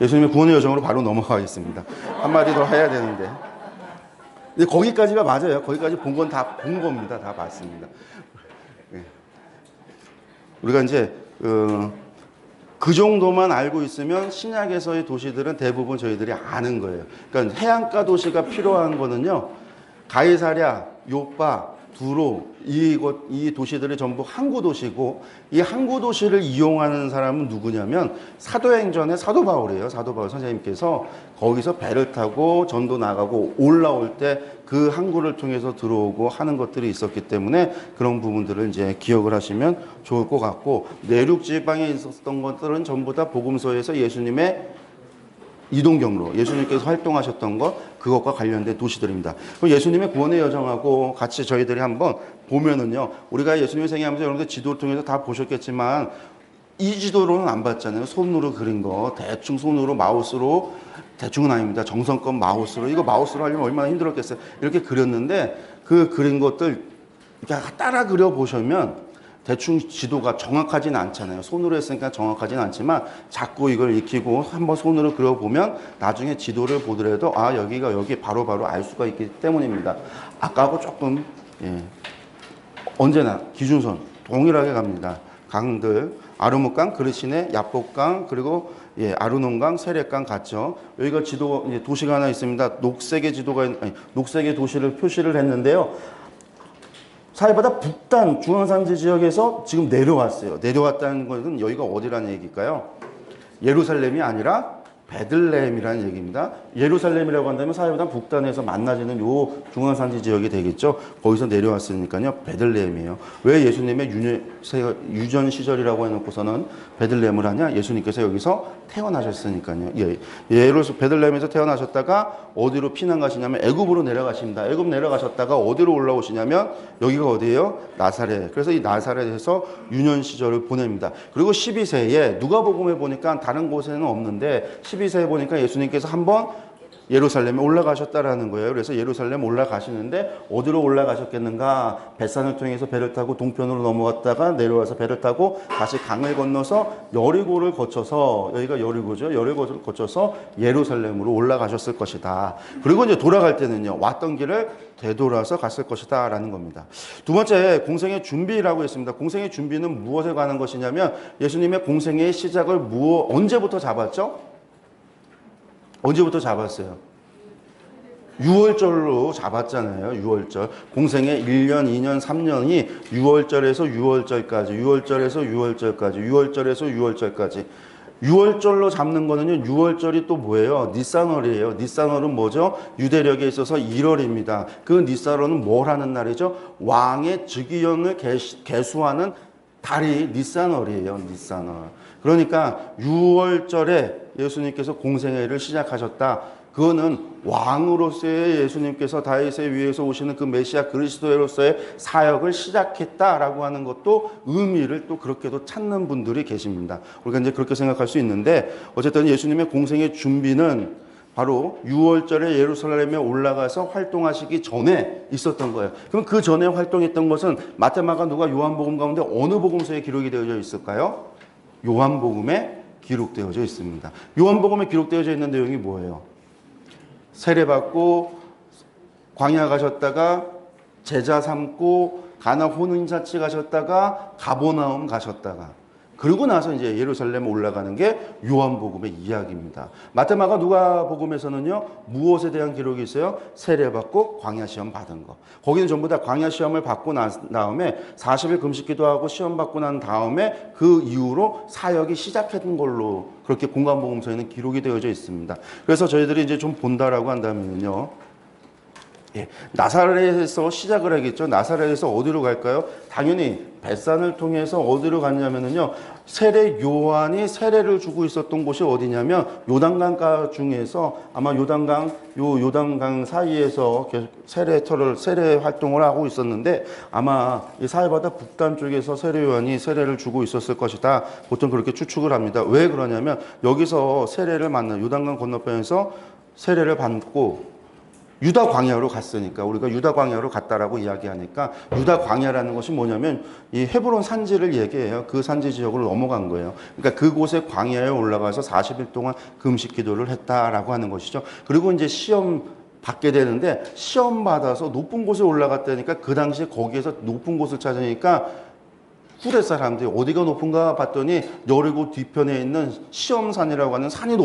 예수님의 구원의 여정으로 바로 넘어가겠습니다. 한마디 더 해야 되는데. 근데 거기까지가 맞아요. 거기까지 본 건 다 본 겁니다. 다 봤습니다. 예. 우리가 이제, 그 정도만 알고 있으면 신약에서의 도시들은 대부분 저희들이 아는 거예요. 그러니까 해안가 도시가 필요한 거는요, 가이사랴, 요빠, 두로, 이 도시들이 전부 항구 도시고, 이 항구 도시를 이용하는 사람은 누구냐면 사도행전의 사도 바울이에요. 사도 바울 선생님께서 거기서 배를 타고 전도 나가고 올라올 때 그 항구를 통해서 들어오고 하는 것들이 있었기 때문에 그런 부분들을 이제 기억을 하시면 좋을 것 같고, 내륙 지방에 있었던 것들은 전부 다 복음서에서 예수님의 이동 경로, 예수님께서 활동하셨던 것, 그것과 관련된 도시들입니다. 그럼 예수님의 구원의 여정하고 같이 저희들이 한번 보면은요, 우리가 예수님의 생애하면서 여러분들 지도를 통해서 다 보셨겠지만 이 지도로는 안 봤잖아요. 손으로 그린 거, 대충 손으로 마우스로, 대충은 아닙니다. 정성껏 마우스로, 이거 마우스로 하려면 얼마나 힘들었겠어요. 이렇게 그렸는데 그 그린 것들 따라 그려 보시면 대충 지도가 정확하진 않잖아요. 손으로 했으니까 정확하진 않지만 자꾸 이걸 익히고 한번 손으로 그려보면 나중에 지도를 보더라도 아, 여기가 여기 바로바로 알 수가 있기 때문입니다. 아까하고 조금, 예, 언제나 기준선 동일하게 갑니다. 강들, 아르뭇강, 그르시네, 야복강, 그리고 예, 아르논강, 세렛강 같죠. 여기가 지도, 이제 도시가 하나 있습니다. 녹색의 녹색의 도시를 표시를 했는데요. 사해바다 북단 중앙산지 지역에서 지금 내려왔어요. 내려왔다는 것은 여기가 어디라는 얘기일까요? 예루살렘이 아니라 베들레헴이라는 얘기입니다. 예루살렘이라고 한다면 사해바다 북단에서 만나지는 요 중앙산지 지역이 되겠죠. 거기서 내려왔으니까요. 베들레헴이에요. 왜 예수님의 유전 시절이라고 해놓고서는 베들레헴을 하냐? 예수님께서 여기서 태어나셨으니까요. 베들레헴에서 태어나셨다가 어디로 피난 가시냐면 애굽으로 내려가십니다. 애굽 내려가셨다가 어디로 올라오시냐면 여기가 어디예요? 나사렛. 그래서 이 나사렛에서 유년 시절을 보냅니다. 그리고 12세에 누가복음에 보니까 다른 곳에는 없는데 12세에 보니까 예수님께서 한번 예루살렘에 올라가셨다라는 거예요. 그래서 예루살렘 올라가시는데 어디로 올라가셨겠는가? 벳산을 통해서 배를 타고 동편으로 넘어갔다가 내려와서 배를 타고 다시 강을 건너서 여리고를 거쳐서, 여기가 여리고죠. 여리고를 거쳐서 예루살렘으로 올라가셨을 것이다. 그리고 이제 돌아갈 때는요, 왔던 길을 되돌아서 갔을 것이다 라는 겁니다. 두 번째, 공생의 준비라고 했습니다. 공생의 준비는 무엇에 관한 것이냐면 예수님의 공생의 시작을 언제부터 잡았죠? 언제부터 잡았어요? 6월절로 잡았잖아요. 6월절. 공생의 1년, 2년, 3년이 6월절에서 6월절까지, 6월절에서 6월절까지, 6월절에서 6월절까지. 유월절로 잡는 거는요, 유월절이 또 뭐예요? 니산월이에요. 니산월은 뭐죠? 유대력에 있어서 1월입니다. 그 니산월은 뭘 하는 날이죠? 왕의 즉위연을 계수하는 달이 니산월이에요. 니산월. 그러니까 유월절에 예수님께서 공생애를 시작하셨다. 그거는 왕으로서의 예수님께서 다윗의 위에서 오시는 그 메시아 그리스도로서의 사역을 시작했다라고 하는 것도 의미를 또 그렇게도 찾는 분들이 계십니다. 우리가 이제 그렇게 생각할 수 있는데 어쨌든 예수님의 공생의 준비는 바로 6월절에 예루살렘에 올라가서 활동하시기 전에 있었던 거예요. 그럼 그 전에 활동했던 것은 마태, 마가, 누가, 요한복음 가운데 어느 복음서에 기록이 되어져 있을까요? 요한복음에 기록되어져 있습니다. 요한복음에 기록되어져 있는 내용이 뭐예요? 세례받고 광야 가셨다가 제자 삼고 가나 혼인잔치 가셨다가 가버나움 가셨다가 그러고 나서 이제 예루살렘 올라가는 게 요한복음의 이야기입니다. 마태, 마가, 누가복음에서는요 무엇에 대한 기록이 있어요? 세례받고 광야 시험 받은 거. 거기는 전부 다 광야 시험을 받고 난 다음에 40일 금식기도 하고 시험 받고 난 다음에 그 이후로 사역이 시작했던 걸로 그렇게 공관복음서에는 기록이 되어져 있습니다. 그래서 저희들이 이제 좀 본다라고 한다면요. 예, 나사렛에서 시작을 하겠죠. 나사렛에서 어디로 갈까요? 당연히 벳산을 통해서 어디로 갔냐면요. 세례 요한이 세례를 주고 있었던 곳이 어디냐면 요단강 중에서 아마 요단강 사이에서 계속 세례 활동을 하고 있었는데 아마 이 사해바다 북단 쪽에서 세례 요한이 세례를 주고 있었을 것이다. 보통 그렇게 추측을 합니다. 왜 그러냐면 여기서 세례를 만난 요단강 건너편에서 세례를 받고 유다 광야로 갔으니까 우리가 유다 광야로 갔다라고 이야기하니까 유다 광야라는 것이 뭐냐면 이 헤브론 산지를 얘기해요. 그 산지 지역을 넘어간 거예요. 그러니까 그곳에 광야에 올라가서 40일 동안 금식 기도를 했다라고 하는 것이죠. 그리고 이제 시험 받게 되는데 시험 받아서 높은 곳에 올라갔다니까 그 당시에 거기에서 높은 곳을 찾으니까 후레 사람들이 어디가 높은가 봤더니 여리고 뒤편에 있는 시험산이라고 하는 산이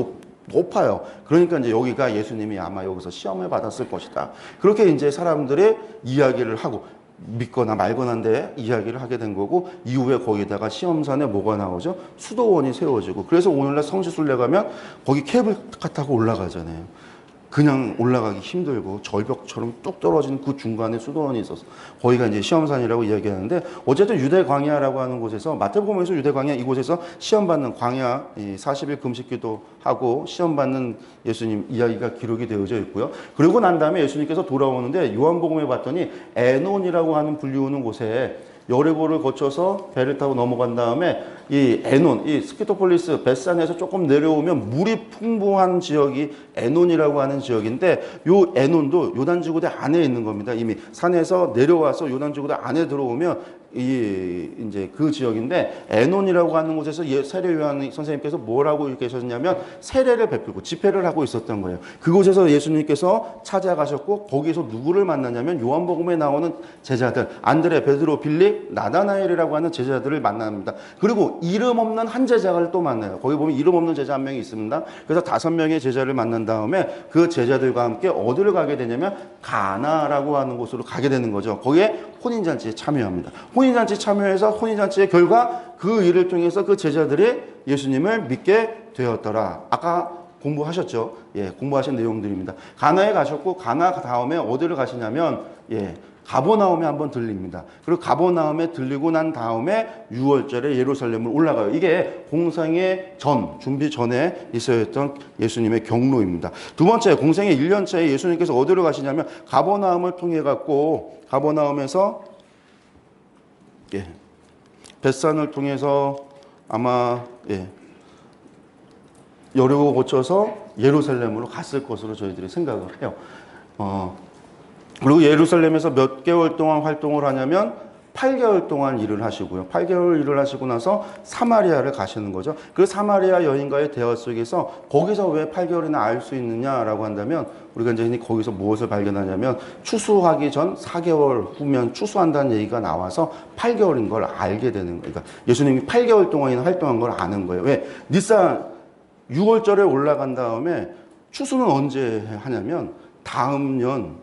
높아요. 그러니까 이제 여기가 예수님이 아마 여기서 시험을 받았을 것이다. 그렇게 이제 사람들의 이야기를 하고 믿거나 말거나인데 이야기를 하게 된 거고 이후에 거기다가 시험산에 뭐가 나오죠? 수도원이 세워지고 그래서 오늘날 성지순례 가면 거기 케이블카 타고 올라가잖아요. 그냥 올라가기 힘들고 절벽처럼 뚝 떨어진 그 중간에 수도원이 있어서 거기가 이제 시험산이라고 이야기하는데 어쨌든 유대 광야라고 하는 곳에서 마태복음에서 유대 광야 이곳에서 시험 받는 광야 40일 금식기도 하고 시험 받는 예수님 이야기가 기록이 되어져 있고요. 그리고 난 다음에 예수님께서 돌아오는데 요한복음에 봤더니 에논이라고 하는 불리우는 곳에 여리고를 거쳐서 배를 타고 넘어간 다음에 이 에논, 이 스키토폴리스 벳산에서 조금 내려오면 물이 풍부한 지역이 에논이라고 하는 지역인데 요 에논도 요단지구대 안에 있는 겁니다. 이미 산에서 내려와서 요단지구대 안에 들어오면 이제 그 지역인데 에논이라고 하는 곳에서 세례 요한 선생님께서 뭘 하고 계셨냐면 세례를 베풀고 집회를 하고 있었던 거예요. 그곳에서 예수님께서 찾아가셨고 거기서 누구를 만나냐면 요한복음에 나오는 제자들 안드레, 베드로, 빌립, 나다나엘이라고 하는 제자들을 만납니다. 그리고 이름 없는 한 제자를 또 만나요. 거기 보면 이름 없는 제자 한 명이 있습니다. 그래서 5명의 제자를 만난 다음에 그 제자들과 함께 어디를 가게 되냐면 가나라고 하는 곳으로 가게 되는 거죠. 거기에 혼인잔치에 참여합니다. 혼인잔치 참여해서 혼인잔치의 결과 그 일을 통해서 그 제자들이 예수님을 믿게 되었더라. 아까 공부하셨죠? 예, 공부하신 내용들입니다. 가나에 가셨고 가나 다음에 어디를 가시냐면 가버나움에 한번 들립니다. 그리고 가버나움에 들리고 난 다음에 6월절에 예루살렘을 올라가요. 이게 공생의 준비 전에 있어야했던 예수님의 경로입니다. 두 번째, 공생의 1년차에 예수님께서 어디로 가시냐면 가버나움을 통해 갖고 가버나움에서 벳산을 통해서 아마 여리고 거쳐서 예루살렘으로 갔을 것으로 저희들이 생각을 해요. 그리고 예루살렘에서 몇 개월 동안 활동을 하냐면 8개월 동안 일을 하시고요. 8개월 일을 하시고 나서 사마리아를 가시는 거죠. 그 사마리아 여인과의 대화 속에서 거기서 왜 8개월이나 알 수 있느냐라고 한다면 우리가 이제 거기서 무엇을 발견하냐면 추수하기 전 4개월 후면 추수한다는 얘기가 나와서 8개월인 걸 알게 되는 거예요. 그러니까 예수님이 8개월 동안이나 활동한 걸 아는 거예요. 왜? 니산 6월절에 올라간 다음에 추수는 언제 하냐면 다음 년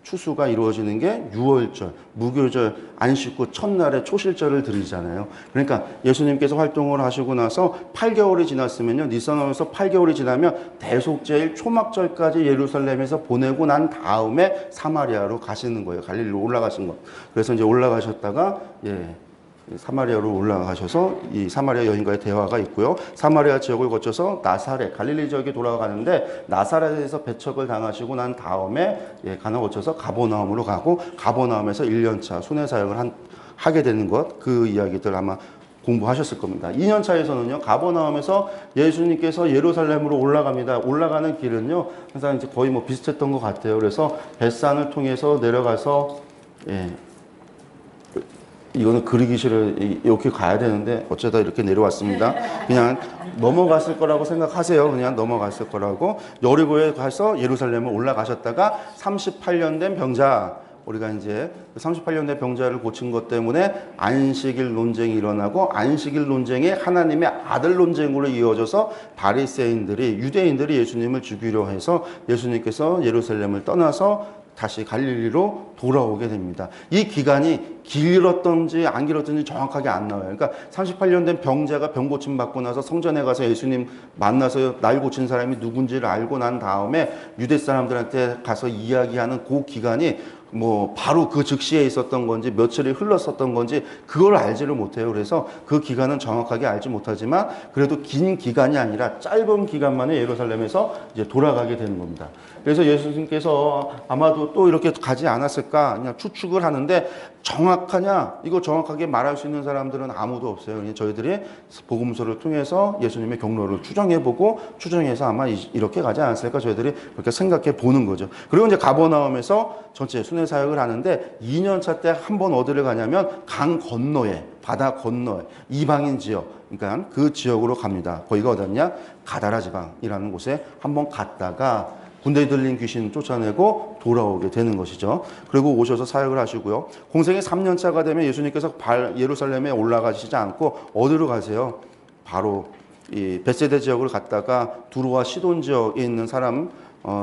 추수가 이루어지는 게 유월절, 무교절, 안식구 첫날에 초실절을 드리잖아요. 그러니까 예수님께서 활동을 하시고 나서 8개월이 지났으면요. 니산월에서 8개월이 지나면 대속제일 초막절까지 예루살렘에서 보내고 난 다음에 사마리아로 가시는 거예요. 갈릴리로 올라가신 거. 그래서 이제 올라가셨다가 사마리아로 올라가셔서 이 사마리아 여인과의 대화가 있고요. 사마리아 지역을 거쳐서 나사렛, 갈릴리 지역에 돌아가는데 나사렛에서 배척을 당하시고 난 다음에 가나 거쳐서 가버나움으로 가고 가버나움에서 1년차 순회 사역을 하게 되는 것, 그 이야기들 아마 공부하셨을 겁니다. 2년 차에서는요, 가버나움에서 예수님께서 예루살렘으로 올라갑니다. 올라가는 길은요, 항상 이제 거의 뭐 비슷했던 것 같아요. 그래서 벳산을 통해서 내려가서 이거는 그리기 싫어 이렇게 가야 되는데 어쩌다 이렇게 내려왔습니다. 그냥 넘어갔을 거라고 생각하세요. 그냥 넘어갔을 거라고. 여리고에 가서 예루살렘을 올라가셨다가 38년 된 병자, 우리가 이제 38년 된 병자를 고친 것 때문에 안식일 논쟁이 일어나고 안식일 논쟁이 하나님의 아들 논쟁으로 이어져서 바리새인들이, 유대인들이 예수님을 죽이려 해서 예수님께서 예루살렘을 떠나서 다시 갈릴리로 돌아오게 됩니다. 이 기간이 길었던지 안 길었던지 정확하게 안 나와요. 그러니까 38년 된 병자가 병 고침 받고 나서 성전에 가서 예수님 만나서 날 고친 사람이 누군지를 알고 난 다음에 유대 사람들한테 가서 이야기하는 그 기간이 뭐 바로 그 즉시에 있었던 건지 며칠이 흘렀었던 건지 그걸 알지를 못해요. 그래서 그 기간은 정확하게 알지 못하지만 그래도 긴 기간이 아니라 짧은 기간 만에 예루살렘에서 이제 돌아가게 되는 겁니다. 그래서 예수님께서 아마도 또 이렇게 가지 않았을까 그냥 추측을 하는데 정확하냐? 이거 정확하게 말할 수 있는 사람들은 아무도 없어요. 그냥 저희들이 복음서를 통해서 예수님의 경로를 추정해보고 추정해서 아마 이렇게 가지 않았을까 저희들이 그렇게 생각해 보는 거죠. 그리고 이제 가버나움에서 전체 순회 사역을 하는데 2년 차 때 한 번 어디를 가냐면 강 건너에, 바다 건너에 이방인 지역, 그러니까 그 지역으로 갑니다. 거기가 어디냐? 가다라 지방이라는 곳에 한번 갔다가 군대에 들린 귀신 쫓아내고 돌아오게 되는 것이죠. 그리고 오셔서 사역을 하시고요. 공생의 3년 차가 되면 예수님께서 예루살렘에 올라가시지 않고 어디로 가세요? 바로 이 벳세다 지역을 갔다가 두로와 시돈 지역에 있는 사람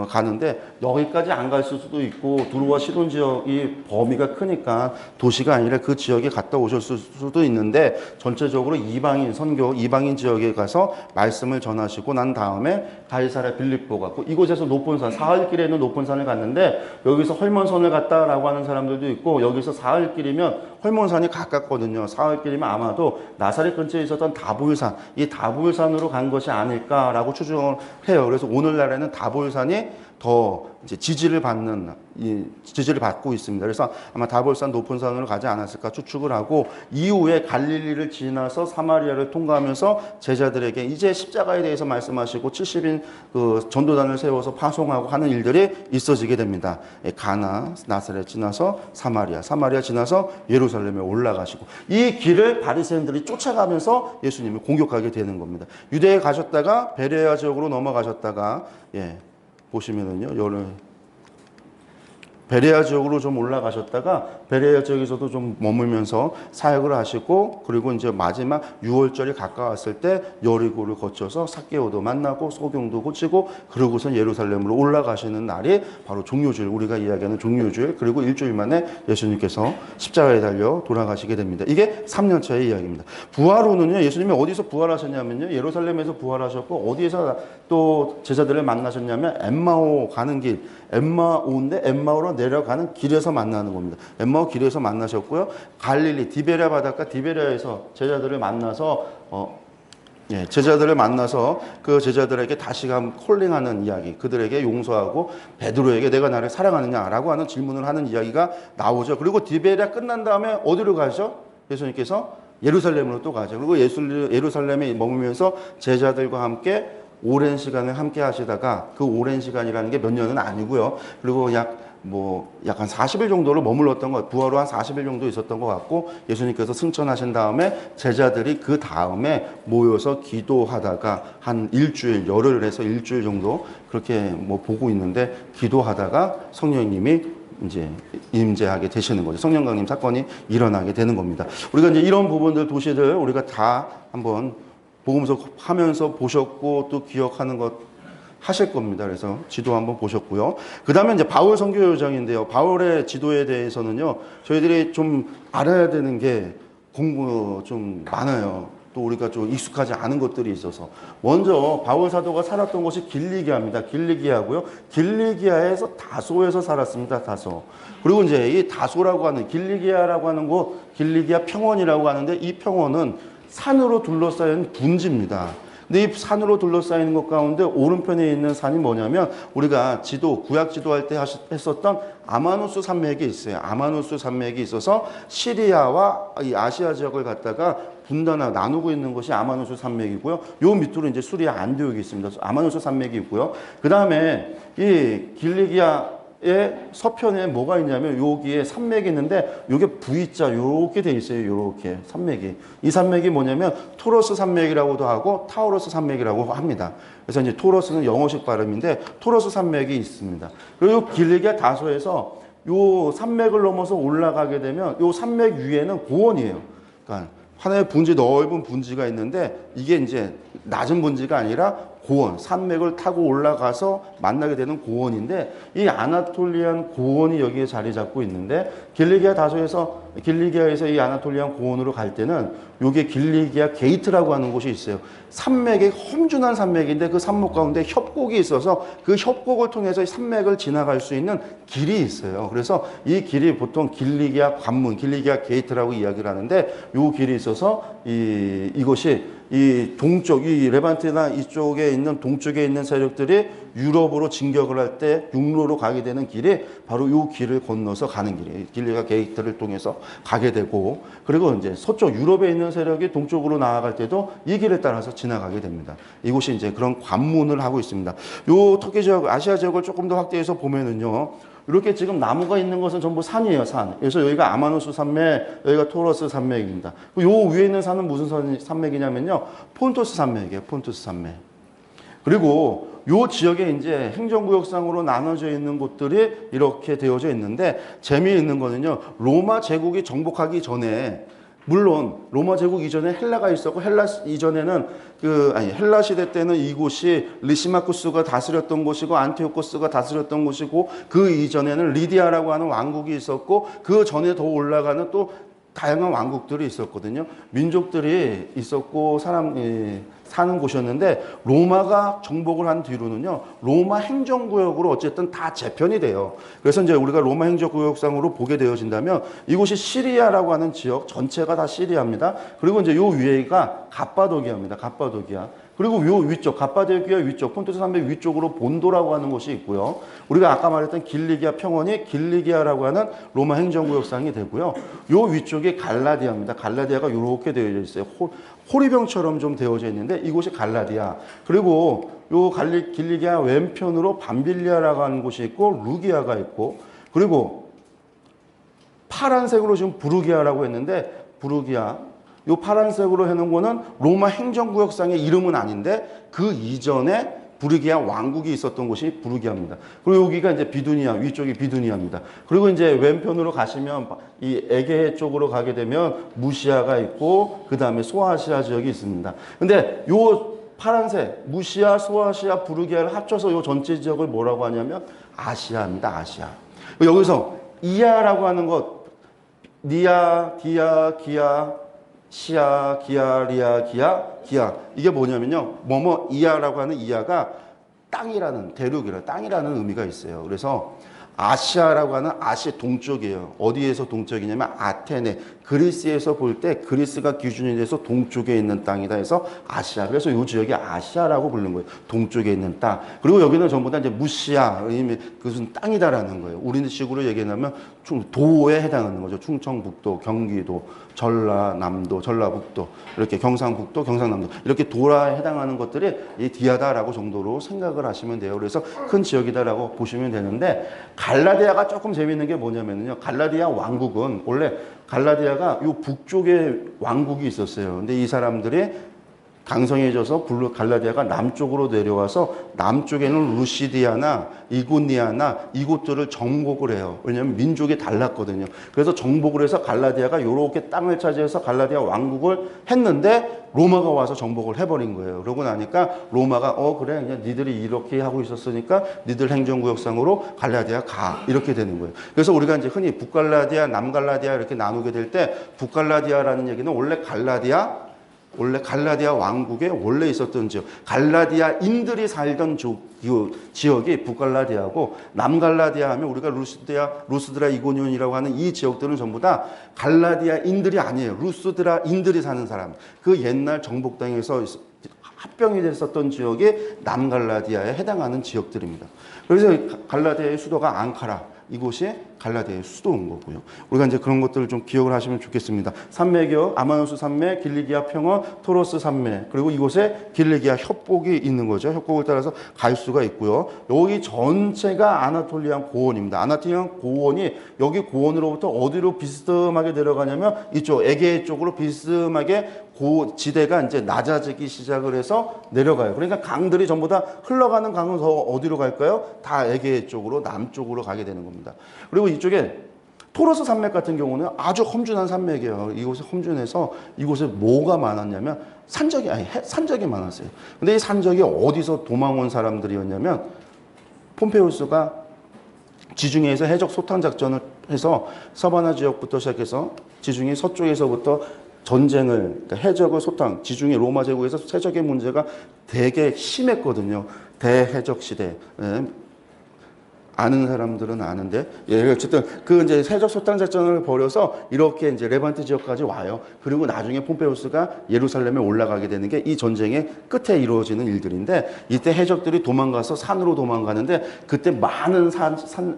가는데 여기까지 안 갈 수도 있고 두로와 시돈 지역이 범위가 크니까 도시가 아니라 그 지역에 갔다 오셨을 수도 있는데 전체적으로 이방인 선교, 이방인 지역에 가서 말씀을 전하시고 난 다음에 가이사랴 빌립보 갔고 이곳에서 높은 산, 사흘길에 있는 높은 산을 갔는데 여기서 헐몬산을 갔다라고 하는 사람들도 있고 여기서 사흘길이면 헐몬산이 가깝거든요. 사흘길이면 아마도 나사렛 근처에 있었던 다볼산, 이 다볼산으로 간 것이 아닐까라고 추정을 해요. 그래서 오늘날에는 다볼산이 더 이제 지지를 받고 있습니다. 그래서 아마 다볼산 높은 산으로 가지 않았을까 추측을 하고 이후에 갈릴리를 지나서 사마리아를 통과하면서 제자들에게 이제 십자가에 대해서 말씀하시고 70인 그 전도단을 세워서 파송하고 하는 일들이 있어지게 됩니다. 가나, 나사렛 지나서 사마리아, 사마리아 지나서 예루살렘에 올라가시고 이 길을 바리새인들이 쫓아가면서 예수님을 공격하게 되는 겁니다. 유대에 가셨다가 베레아 지역으로 넘어가셨다가 보시면은요, 베레아 지역으로 좀 올라가셨다가 베레아 지역에서도 좀 머물면서 사역을 하시고 그리고 이제 마지막 6월절이 가까웠을 때 여리고를 거쳐서 삭개오도 만나고 소경도 고치고 그러고서 예루살렘으로 올라가시는 날이 바로 종료주일, 우리가 이야기하는 종료주일, 그리고 일주일 만에 예수님께서 십자가에 달려 돌아가시게 됩니다. 이게 3년차의 이야기입니다. 부활후는요, 예수님이 어디서 부활하셨냐면요, 예루살렘에서 부활하셨고 어디에서 또 제자들을 만나셨냐면 엠마오 가는 길, 엠마오인데 엠마오로 내려가는 길에서 만나는 겁니다. 엠마오 길에서 만나셨고요. 갈릴리 디베랴 바닷가 디베랴에서 제자들을 만나서 그 제자들에게 다시금 콜링하는 이야기, 그들에게 용서하고 베드로에게 내가 나를 사랑하느냐라고 하는 질문을 하는 이야기가 나오죠. 그리고 디베랴 끝난 다음에 어디로 가죠? 예수님께서 예루살렘으로 또 가죠. 그리고 예루살렘에 머물면서 제자들과 함께 오랜 시간을 함께 하시다가 그 오랜 시간이라는 게 몇 년은 아니고요. 그리고 약 한 40일 정도를 머물렀던 것, 부활 후 한 40일 정도 있었던 것 같고 예수님께서 승천하신 다음에 제자들이 그 다음에 모여서 기도하다가 한 일주일, 열흘 해서 일주일 정도 그렇게 보고 있는데 기도하다가 성령님이 이제 임재하게 되시는 거죠. 성령 강림 사건이 일어나게 되는 겁니다. 우리가 이제 이런 부분들, 도시들 우리가 다 한번 복음서 하면서 보셨고 또 기억하는 것 하실 겁니다. 그래서 지도 한번 보셨고요. 그 다음에 이제 바울 선교 요정인데요. 바울의 지도에 대해서는요, 저희들이 좀 알아야 되는 게 공부 좀 많아요. 또 우리가 좀 익숙하지 않은 것들이 있어서. 먼저 바울 사도가 살았던 곳이 길리기아입니다. 길리기아고요. 길리기아에서 다소에서 살았습니다. 다소. 그리고 이제 이 다소라고 하는 길리기아라고 하는 곳, 길리기아 평원이라고 하는데 이 평원은 산으로 둘러싸인 분지입니다. 근데 이 산으로 둘러싸이는 것 가운데 오른편에 있는 산이 뭐냐면 우리가 구약 지도할 때 했었던 아마누스 산맥이 있어요. 아마누스 산맥이 있어서 시리아와 이 아시아 지역을 갖다가 나누고 있는 것이 아마누스 산맥이고요. 요 밑으로 이제 수리아 안디옥이 있습니다. 아마누스 산맥이 있고요. 그 다음에 이 길리기아의 서편에 뭐가 있냐면 여기에 산맥이 있는데 요게 V자 요렇게 돼 있어요. 요렇게 산맥이. 이 산맥이 뭐냐면 토러스 산맥이라고도 하고 타우러스 산맥이라고 합니다. 그래서 이제 토러스는 영어식 발음인데 토러스 산맥이 있습니다. 그리고 길리기아 다소에서 요 산맥을 넘어서 올라가게 되면 요 산맥 위에는 고원이에요. 그러니까 하나의 넓은 분지가 있는데 이게 이제 낮은 분지가 아니라 고원, 산맥을 타고 올라가서 만나게 되는 고원인데 이 아나톨리안 고원이 여기에 자리 잡고 있는데 길리기아에서 이 아나톨리안 고원으로 갈 때는 요게 길리기아 게이트라고 하는 곳이 있어요. 산맥이 험준한 산맥인데 그 산맥 가운데 협곡이 있어서 그 협곡을 통해서 이 산맥을 지나갈 수 있는 길이 있어요. 그래서 이 길이 보통 길리기아 관문, 길리기아 게이트라고 이야기를 하는데 요 길이 있어서 이것이 이 동쪽, 이 레반트나 이쪽에 있는 동쪽에 있는 세력들이 유럽으로 진격을 할 때 육로로 가게 되는 길이 바로 이 길을 건너서 가는 길이에요. 길리기아 게이트를 통해서 가게 되고, 그리고 이제 서쪽 유럽에 있는 세력이 동쪽으로 나아갈 때도 이 길을 따라서 지나가게 됩니다. 이곳이 이제 그런 관문을 하고 있습니다. 요 터키 지역, 아시아 지역을 조금 더 확대해서 보면은요. 이렇게 지금 나무가 있는 것은 전부 산이에요, 산. 그래서 여기가 아마누스 산맥, 여기가 토러스 산맥입니다. 요 위에 있는 산은 무슨 산맥이냐면요. 폰토스 산맥이에요, 폰토스 산맥. 그리고 요 지역에 이제 행정구역상으로 나눠져 있는 곳들이 이렇게 되어져 있는데 재미있는 거는요. 로마 제국이 정복하기 전에 물론 로마 제국 이전에 헬라가 있었고 헬라 이전에는 헬라 시대 때는 이곳이 리시마쿠스가 다스렸던 곳이고 안티오코스가 다스렸던 곳이고 그 이전에는 리디아라고 하는 왕국이 있었고 그 전에 더 올라가는 또 다양한 왕국들이 있었거든요. 민족들이 있었고 사는 곳이었는데 로마가 정복을 한 뒤로는요. 로마 행정구역으로 어쨌든 다 재편이 돼요. 그래서 이제 우리가 로마 행정구역상으로 보게 되어진다면 이곳이 시리아라고 하는 지역 전체가 다 시리아입니다. 그리고 이제 요 위에가 갑바도기아입니다. 갑바도기아. 그리고 요 위쪽, 갑바도기아 위쪽, 폰토스 산맥 위쪽으로 본도라고 하는 곳이 있고요. 우리가 아까 말했던 길리기아 평원이 길리기아라고 하는 로마 행정구역상이 되고요. 요 위쪽이 갈라디아입니다. 갈라디아가 이렇게 되어져 있어요. 호리병처럼 좀 되어져 있는데 이곳이 갈라디아. 그리고 요 길리기아 왼편으로 밤빌리아라고 하는 곳이 있고 루기아가 있고 그리고 파란색으로 지금 부르기아라고 했는데 부르기아 요 파란색으로 해놓은 거는 로마 행정구역상의 이름은 아닌데 그 이전에 부르기아 왕국이 있었던 곳이 부르기아입니다. 그리고 여기가 이제 비두니아, 위쪽이 비두니아입니다. 그리고 이제 왼편으로 가시면 이 에게해 쪽으로 가게 되면 무시아가 있고 그 다음에 소아시아 지역이 있습니다. 근데 요 파란색 무시아, 소아시아, 부르기아를 합쳐서 요 전체 지역을 뭐라고 하냐면 아시아입니다. 아시아. 여기서 이아라고 하는 것 니아, 디아, 기아 시아, 기아, 리아, 기아. 이게 뭐냐면요. 뭐뭐 이아라고 하는 이아가 땅이라는, 땅이라는 의미가 있어요. 그래서 아시아라고 하는 아시아 동쪽이에요. 어디에서 동쪽이냐면 아테네, 그리스에서 볼 때 그리스가 기준이 돼서 동쪽에 있는 땅이다 해서 아시아. 그래서 이 지역이 아시아라고 부르는 거예요. 동쪽에 있는 땅. 그리고 여기는 전부 다 이제 무시아, 그것은 땅이다라는 거예요. 우리식으로 얘기하면 도에 해당하는 거죠. 충청북도, 경기도, 전라남도, 전라북도, 이렇게 경상북도, 경상남도 이렇게 도라에 해당하는 것들이 이 디아다라고 정도로 생각을 하시면 돼요. 그래서 큰 지역이다라고 보시면 되는데 갈라디아가 조금 재미있는 게 뭐냐면요. 갈라디아 왕국은 원래 갈라디아가 요 북쪽에 왕국이 있었어요. 근데 이 사람들이 강성해져서 갈라디아가 남쪽으로 내려와서 남쪽에는 루시디아나 이고니아나 이곳들을 정복을 해요. 왜냐하면 민족이 달랐거든요. 그래서 정복을 해서 갈라디아가 이렇게 땅을 차지해서 갈라디아 왕국을 했는데 로마가 와서 정복을 해버린 거예요. 그러고 나니까 로마가 그래 그냥 니들이 이렇게 하고 있었으니까 니들 행정구역상으로 갈라디아 가 이렇게 되는 거예요. 그래서 우리가 이제 흔히 북갈라디아, 남갈라디아 이렇게 나누게 될 때 북갈라디아라는 얘기는 원래 갈라디아 왕국에 원래 있었던 지역, 갈라디아인들이 살던 지역이 북갈라디아고, 남갈라디아 하면 우리가 루스드라 이고니온이라고 하는 이 지역들은 전부 다 갈라디아인들이 아니에요. 루스드라인들이 사는 사람. 그 옛날 정복당에서 합병이 됐었던 지역이 남갈라디아에 해당하는 지역들입니다. 그래서 갈라디아의 수도가 앙카라. 이곳이 갈라디아의 수도인 거고요. 우리가 이제 그런 것들을 좀 기억을 하시면 좋겠습니다. 산맥이요. 아마누스 산맥, 길리기아 평원, 토로스 산맥. 그리고 이곳에 길리기아 협곡이 있는 거죠. 협곡을 따라서 갈 수가 있고요. 여기 전체가 아나톨리안 고원입니다. 아나톨리안 고원이 여기 고원으로부터 어디로 비스듬하게 내려가냐면 이쪽 에게해 쪽으로 비스듬하게 지대가 이제 낮아지기 시작을 해서 내려가요. 그러니까 강들이 전부 다 흘러가는 강은 더 어디로 갈까요? 다 에게해 쪽으로 남쪽으로 가게 되는 겁니다. 그리고 이쪽에 토로스 산맥 같은 경우는 아주 험준한 산맥이에요. 이곳에 험준해서 이곳에 뭐가 많았냐면 산적이 많았어요. 근데 이 산적이 어디서 도망온 사람들이었냐면 폼페우스가 지중해에서 해적 소탕 작전을 해서 서바나 지역부터 시작해서 지중해 서쪽에서부터 그러니까 해적을 지중해 로마 제국에서 해적의 문제가 되게 심했거든요. 대해적 시대. 아는 사람들은 아는데, 어쨌든 이제 해적 소탕 작전을 벌여서 이렇게 이제 레반트 지역까지 와요. 그리고 나중에 폼페우스가 예루살렘에 올라가게 되는 게 이 전쟁의 끝에 이루어지는 일들인데, 이때 해적들이 도망가서 산으로 도망가는데 그때 많은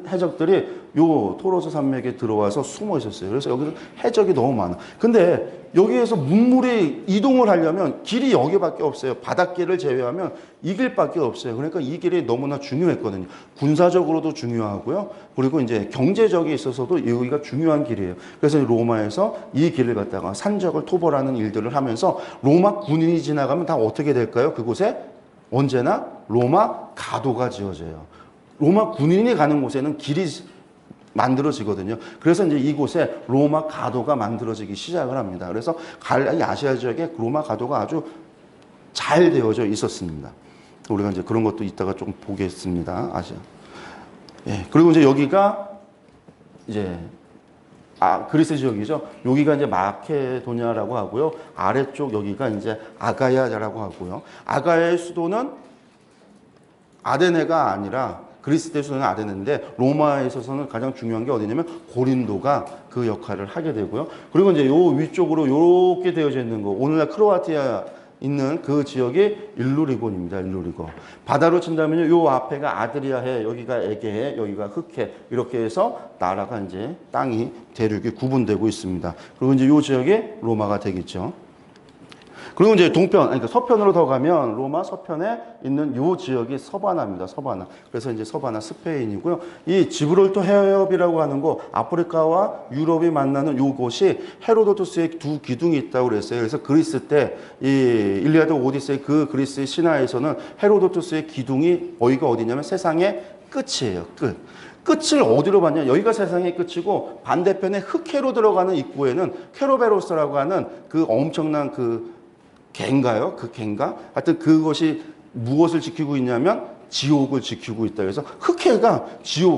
해적들이 요 토로스 산맥에 들어와서 숨어 있었어요. 그래서 여기서 해적이 너무 많아. 근데 여기에서 문물이 이동을 하려면 길이 여기밖에 없어요. 바닷길을 제외하면 이 길밖에 없어요. 그러니까 이 길이 너무나 중요했거든요. 군사적으로도 중요하고요. 그리고 이제 경제적에 있어서도 여기가 중요한 길이에요. 그래서 로마에서 이 길을 갖다가 산적을 토벌하는 일들을 하면서 로마 군인이 지나가면 다 어떻게 될까요? 그곳에 언제나 로마 가도가 지어져요. 로마 군인이 가는 곳에는 길이 만들어지거든요. 그래서 이제 이곳에 로마 가도가 만들어지기 시작을 합니다. 그래서 아시아 지역에 로마 가도가 아주 잘 되어져 있었습니다. 우리가 이제 그런 것도 이따가 좀 보겠습니다. 아시아. 그리고 이제 여기가 이제 그리스 지역이죠. 여기가 이제 마케도니아라고 하고요. 아래쪽 여기가 이제 아가야라고 하고요. 아가야의 수도는 아데네가 아니라 그리스 때 수도는 아데네인데 로마에 있어서는 가장 중요한 게 어디냐면 고린도가 그 역할을 하게 되고요. 그리고 이제 요 위쪽으로 이렇게 되어져 있는 거, 오늘날 크로아티아 있는 그 지역이 일루리곤입니다. 일루리곤. 바다로 친다면요, 요 앞에가 아드리아해, 여기가 에게해, 여기가 흑해, 이렇게 해서 나라가 이제 땅이 대륙이 구분되고 있습니다. 그리고 이제 요 지역이 로마가 되겠죠. 그리고 이제 그러니까 서편으로 더 가면 로마 서편에 있는 요 지역이 서바나입니다. 서바나. 그래서 이제 서바나 스페인이고요. 이 지브롤터 해협이라고 하는 곳, 아프리카와 유럽이 만나는 요곳이 헤로도투스의 두 기둥이 있다고 그랬어요. 그래서 그리스 때 이 일리아드 오디세이 그 그리스의 신화에서는 헤로도투스의 기둥이 여기가 어디냐면 세상의 끝이에요. 끝을 어디로 봤냐? 여기가 세상의 끝이고 반대편에 흑해로 들어가는 입구에는 케로베로스라고 하는 그 엄청난 갠가요? 그 갠가? 하여튼 그것이 무엇을 지키고 있냐면 지옥을 지키고 있다. 그래서 흑해가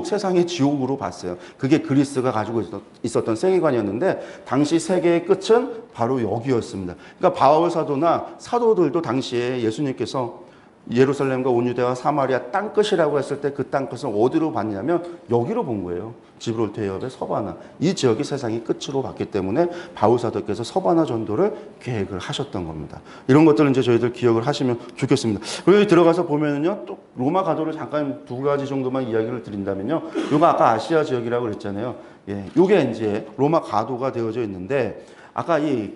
세상의 지옥으로 봤어요. 그게 그리스가 가지고 있었던 세계관이었는데 당시 세계의 끝은 바로 여기였습니다. 그러니까 바울 사도나 사도들도 당시에 예수님께서 예루살렘과 온유대와 사마리아 땅끝이라고 했을 때 그 땅끝은 어디로 봤냐면 여기로 본 거예요. 지브롤터 해협의 서바나. 이 지역이 세상의 끝으로 봤기 때문에 바울 사도께서 서바나 전도를 계획을 하셨던 겁니다. 이런 것들은 이제 저희들 기억을 하시면 좋겠습니다. 그리고 들어가서 보면은요, 또 로마 가도를 잠깐 두 가지 정도만 이야기를 드린다면요, 요거 아까 아시아 지역이라고 그랬잖아요. 요게 이제 로마 가도가 되어져 있는데, 아까 이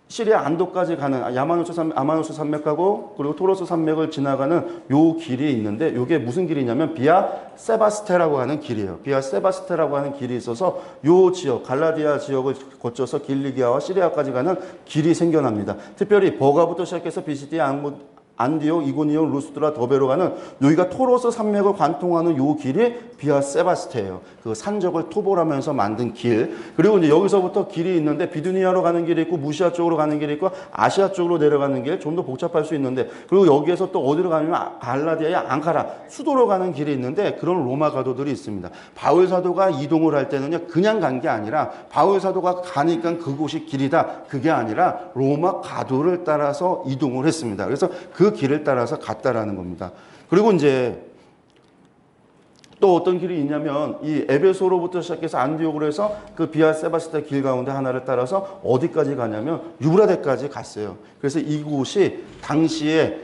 시리아 안도까지 가는 아마누스 산맥하고 그리고 토로스 산맥을 지나가는 요 길이 있는데 요게 무슨 길이냐면 비아 세바스테라고 하는 길이에요. 비아 세바스테라고 하는 길이 있어서 요 지역 갈라디아 지역을 거쳐서 길리기아와 시리아까지 가는 길이 생겨납니다. 특별히 버가부터 시작해서 비시디아 안디옥, 이고니온, 루스드라, 더베로 가는 여기가 토로스 산맥을 관통하는 요 길이 비아 세바스테예요. 그 산적을 토벌하면서 만든 길. 그리고 이제 여기서부터 길이 있는데 비두니아로 가는 길이 있고 무시아 쪽으로 가는 길이 있고 아시아 쪽으로 내려가는 길 좀 더 복잡할 수 있는데 그리고 여기에서 또 어디로 가냐면 갈라디아의 앙카라 수도로 가는 길이 있는데 그런 로마 가도들이 있습니다. 바울 사도가 이동을 할 때는요 그냥 간 게 아니라 바울 사도가 가니까 그곳이 길이다 그게 아니라 로마 가도를 따라서 이동을 했습니다. 그래서 그 길을 따라서 갔다라는 겁니다. 그리고 이제 또 어떤 길이 있냐면 이 에베소로부터 시작해서 안디옥으로 해서 그 비아 세바스테 길 가운데 하나를 따라서 어디까지 가냐면 유브라데까지 갔어요. 그래서 이곳이 당시에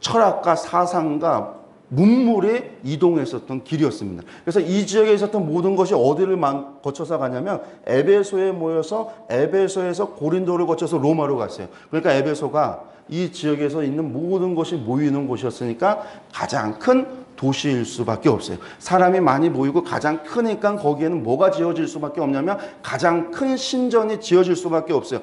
철학과 사상과 문물이 이동했었던 길이었습니다. 그래서 이 지역에 있었던 모든 것이 어디를 거쳐서 가냐면 에베소에 모여서 에베소에서 고린도를 거쳐서 로마로 갔어요. 그러니까 에베소가 이 지역에서 있는 모든 것이 모이는 곳이었으니까 가장 큰 도시일 수밖에 없어요. 사람이 많이 모이고 가장 크니까 거기에는 뭐가 지어질 수밖에 없냐면 가장 큰 신전이 지어질 수밖에 없어요.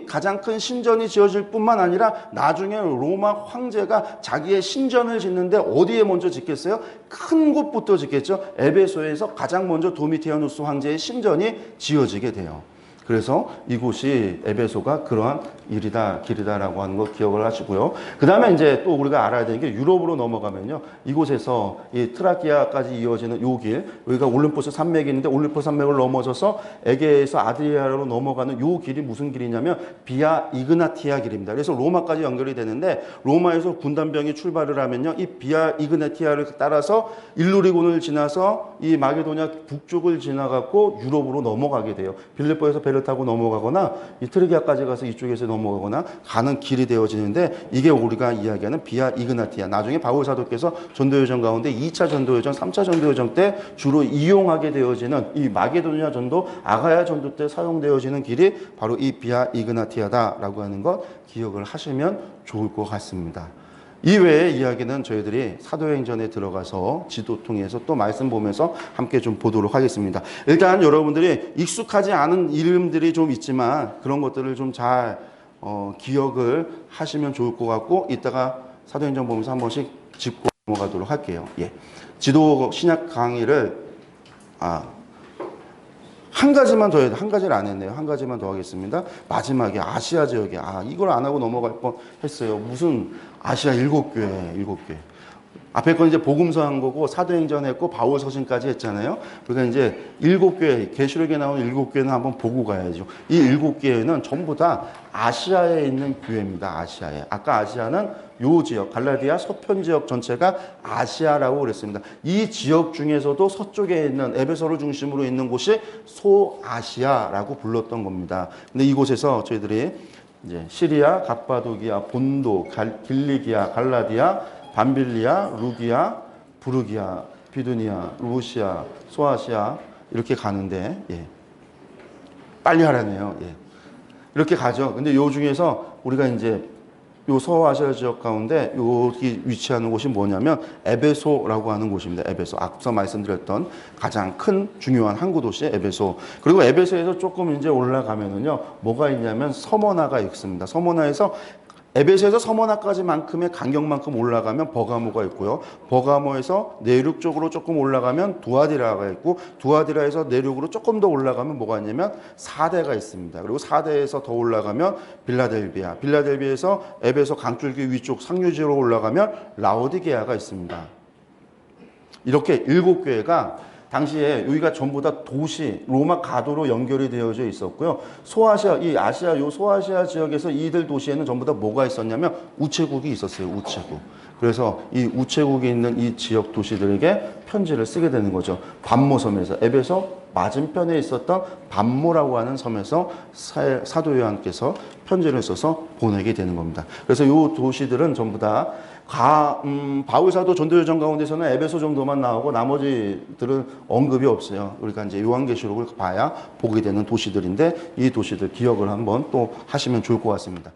가장 큰 신전이 지어질 뿐만 아니라 나중에 로마 황제가 자기의 신전을 짓는데 어디에 먼저 짓겠어요? 큰 곳부터 짓겠죠. 에베소에서 가장 먼저 도미티아누스 황제의 신전이 지어지게 돼요. 그래서 이곳이 에베소가 그러한 길이다라고 하는 거 기억을 하시고요. 그 다음에 이제 또 우리가 알아야 되는 게 유럽으로 넘어가면요. 이곳에서 이 트라키아까지 이어지는 요 길, 여기가 올림포스 산맥이 있는데 올림포스 산맥을 넘어서서 에게에서 아드리아로 넘어가는 요 길이 무슨 길이냐면 비아 이그나티아 길입니다. 그래서 로마까지 연결이 되는데 로마에서 군단병이 출발을 하면요. 이 비아 이그나티아를 따라서 일루리곤을 지나서 이 마게도냐 북쪽을 지나갖고 유럽으로 넘어가게 돼요. 빌립보에서 배를 타고 넘어가거나 이 트르기아까지 가서 이쪽에서 넘어가거나 가는 길이 되어지는데 이게 우리가 이야기하는 비아 이그나티아. 나중에 바울 사도께서 전도여정 가운데 2차 전도여정, 3차 전도여정 때 주로 이용하게 되어지는 이 마게도냐 전도, 아가야 전도 때 사용되어지는 길이 바로 이 비아 이그나티아다라고 하는 것 기억을 하시면 좋을 것 같습니다. 이외의 이야기는 저희들이 사도행전에 들어가서 지도 통해서 또 말씀 보면서 함께 좀 보도록 하겠습니다. 일단 여러분들이 익숙하지 않은 이름들이 좀 있지만 그런 것들을 좀 잘 기억을 하시면 좋을 것 같고 이따가 사도행전 보면서 한 번씩 짚고 넘어가도록 할게요. 예. 지도 신약 강의를 한 가지만 더 한 가지를 안 했네요. 한 가지만 더 하겠습니다. 마지막에 아시아 지역에 이걸 안 하고 넘어갈 뻔 했어요. 무슨 아시아 7교회. 앞에 건 이제 복음서 한 거고 사도행전 했고 바울 서신까지 했잖아요. 그러니까 이제 7교회, 계시록에 나오는 7교회는 한번 보고 가야죠. 이 7교회는 전부 다 아시아에 있는 교회입니다. 아시아에. 아까 아시아는 요 지역, 갈라디아 서편 지역 전체가 아시아라고 그랬습니다. 이 지역 중에서도 서쪽에 있는 에베소를 중심으로 있는 곳이 소아시아라고 불렀던 겁니다. 근데 이곳에서 저희들이 이제 시리아, 갑바도기아, 본도, 길리기아, 갈라디아, 밤빌리아, 루기아, 부르기아, 비두니아, 루시아, 소아시아 이렇게 가는데 빨리 하라네요. 이렇게 가죠. 근데 요 중에서 우리가 이제 요 서아시아 지역 가운데 여기 위치하는 곳이 뭐냐면 에베소라고 하는 곳입니다. 에베소. 앞서 말씀드렸던 가장 큰 중요한 항구 도시 에베소. 그리고 에베소에서 조금 이제 올라가면은요. 뭐가 있냐면 서머나가 있습니다. 서머나에서 에베소에서 서머나까지만큼의 간격만큼 올라가면 버가모가 있고요. 버가모에서 내륙 쪽으로 조금 올라가면 두아디라가 있고 두아디라에서 내륙으로 조금 더 올라가면 뭐가 있냐면 사대가 있습니다. 그리고 사대에서 더 올라가면 빌라델비아. 빌라델비아에서 에베소 강줄기 위쪽 상류지로 올라가면 라오디게아가 있습니다. 이렇게 7교회가 당시에 여기가 전부 다 도시, 로마 가도로 연결이 되어져 있었고요. 소아시아, 이 아시아, 요 소아시아 지역에서 이들 도시에는 전부 다 뭐가 있었냐면 우체국이 있었어요. 우체국. 그래서 이 우체국이 있는 이 지역 도시들에게 편지를 쓰게 되는 거죠. 밤모 섬에서, 에베소 맞은편에 있었던 밤모라고 하는 섬에서 사도 요한께서 편지를 써서 보내게 되는 겁니다. 그래서 이 도시들은 전부 다 바울사도 전도여정 가운데서는 에베소 정도만 나오고 나머지들은 언급이 없어요. 그러니까 이제 요한계시록을 봐야 보게 되는 도시들인데 이 도시들 기억을 한번 또 하시면 좋을 것 같습니다.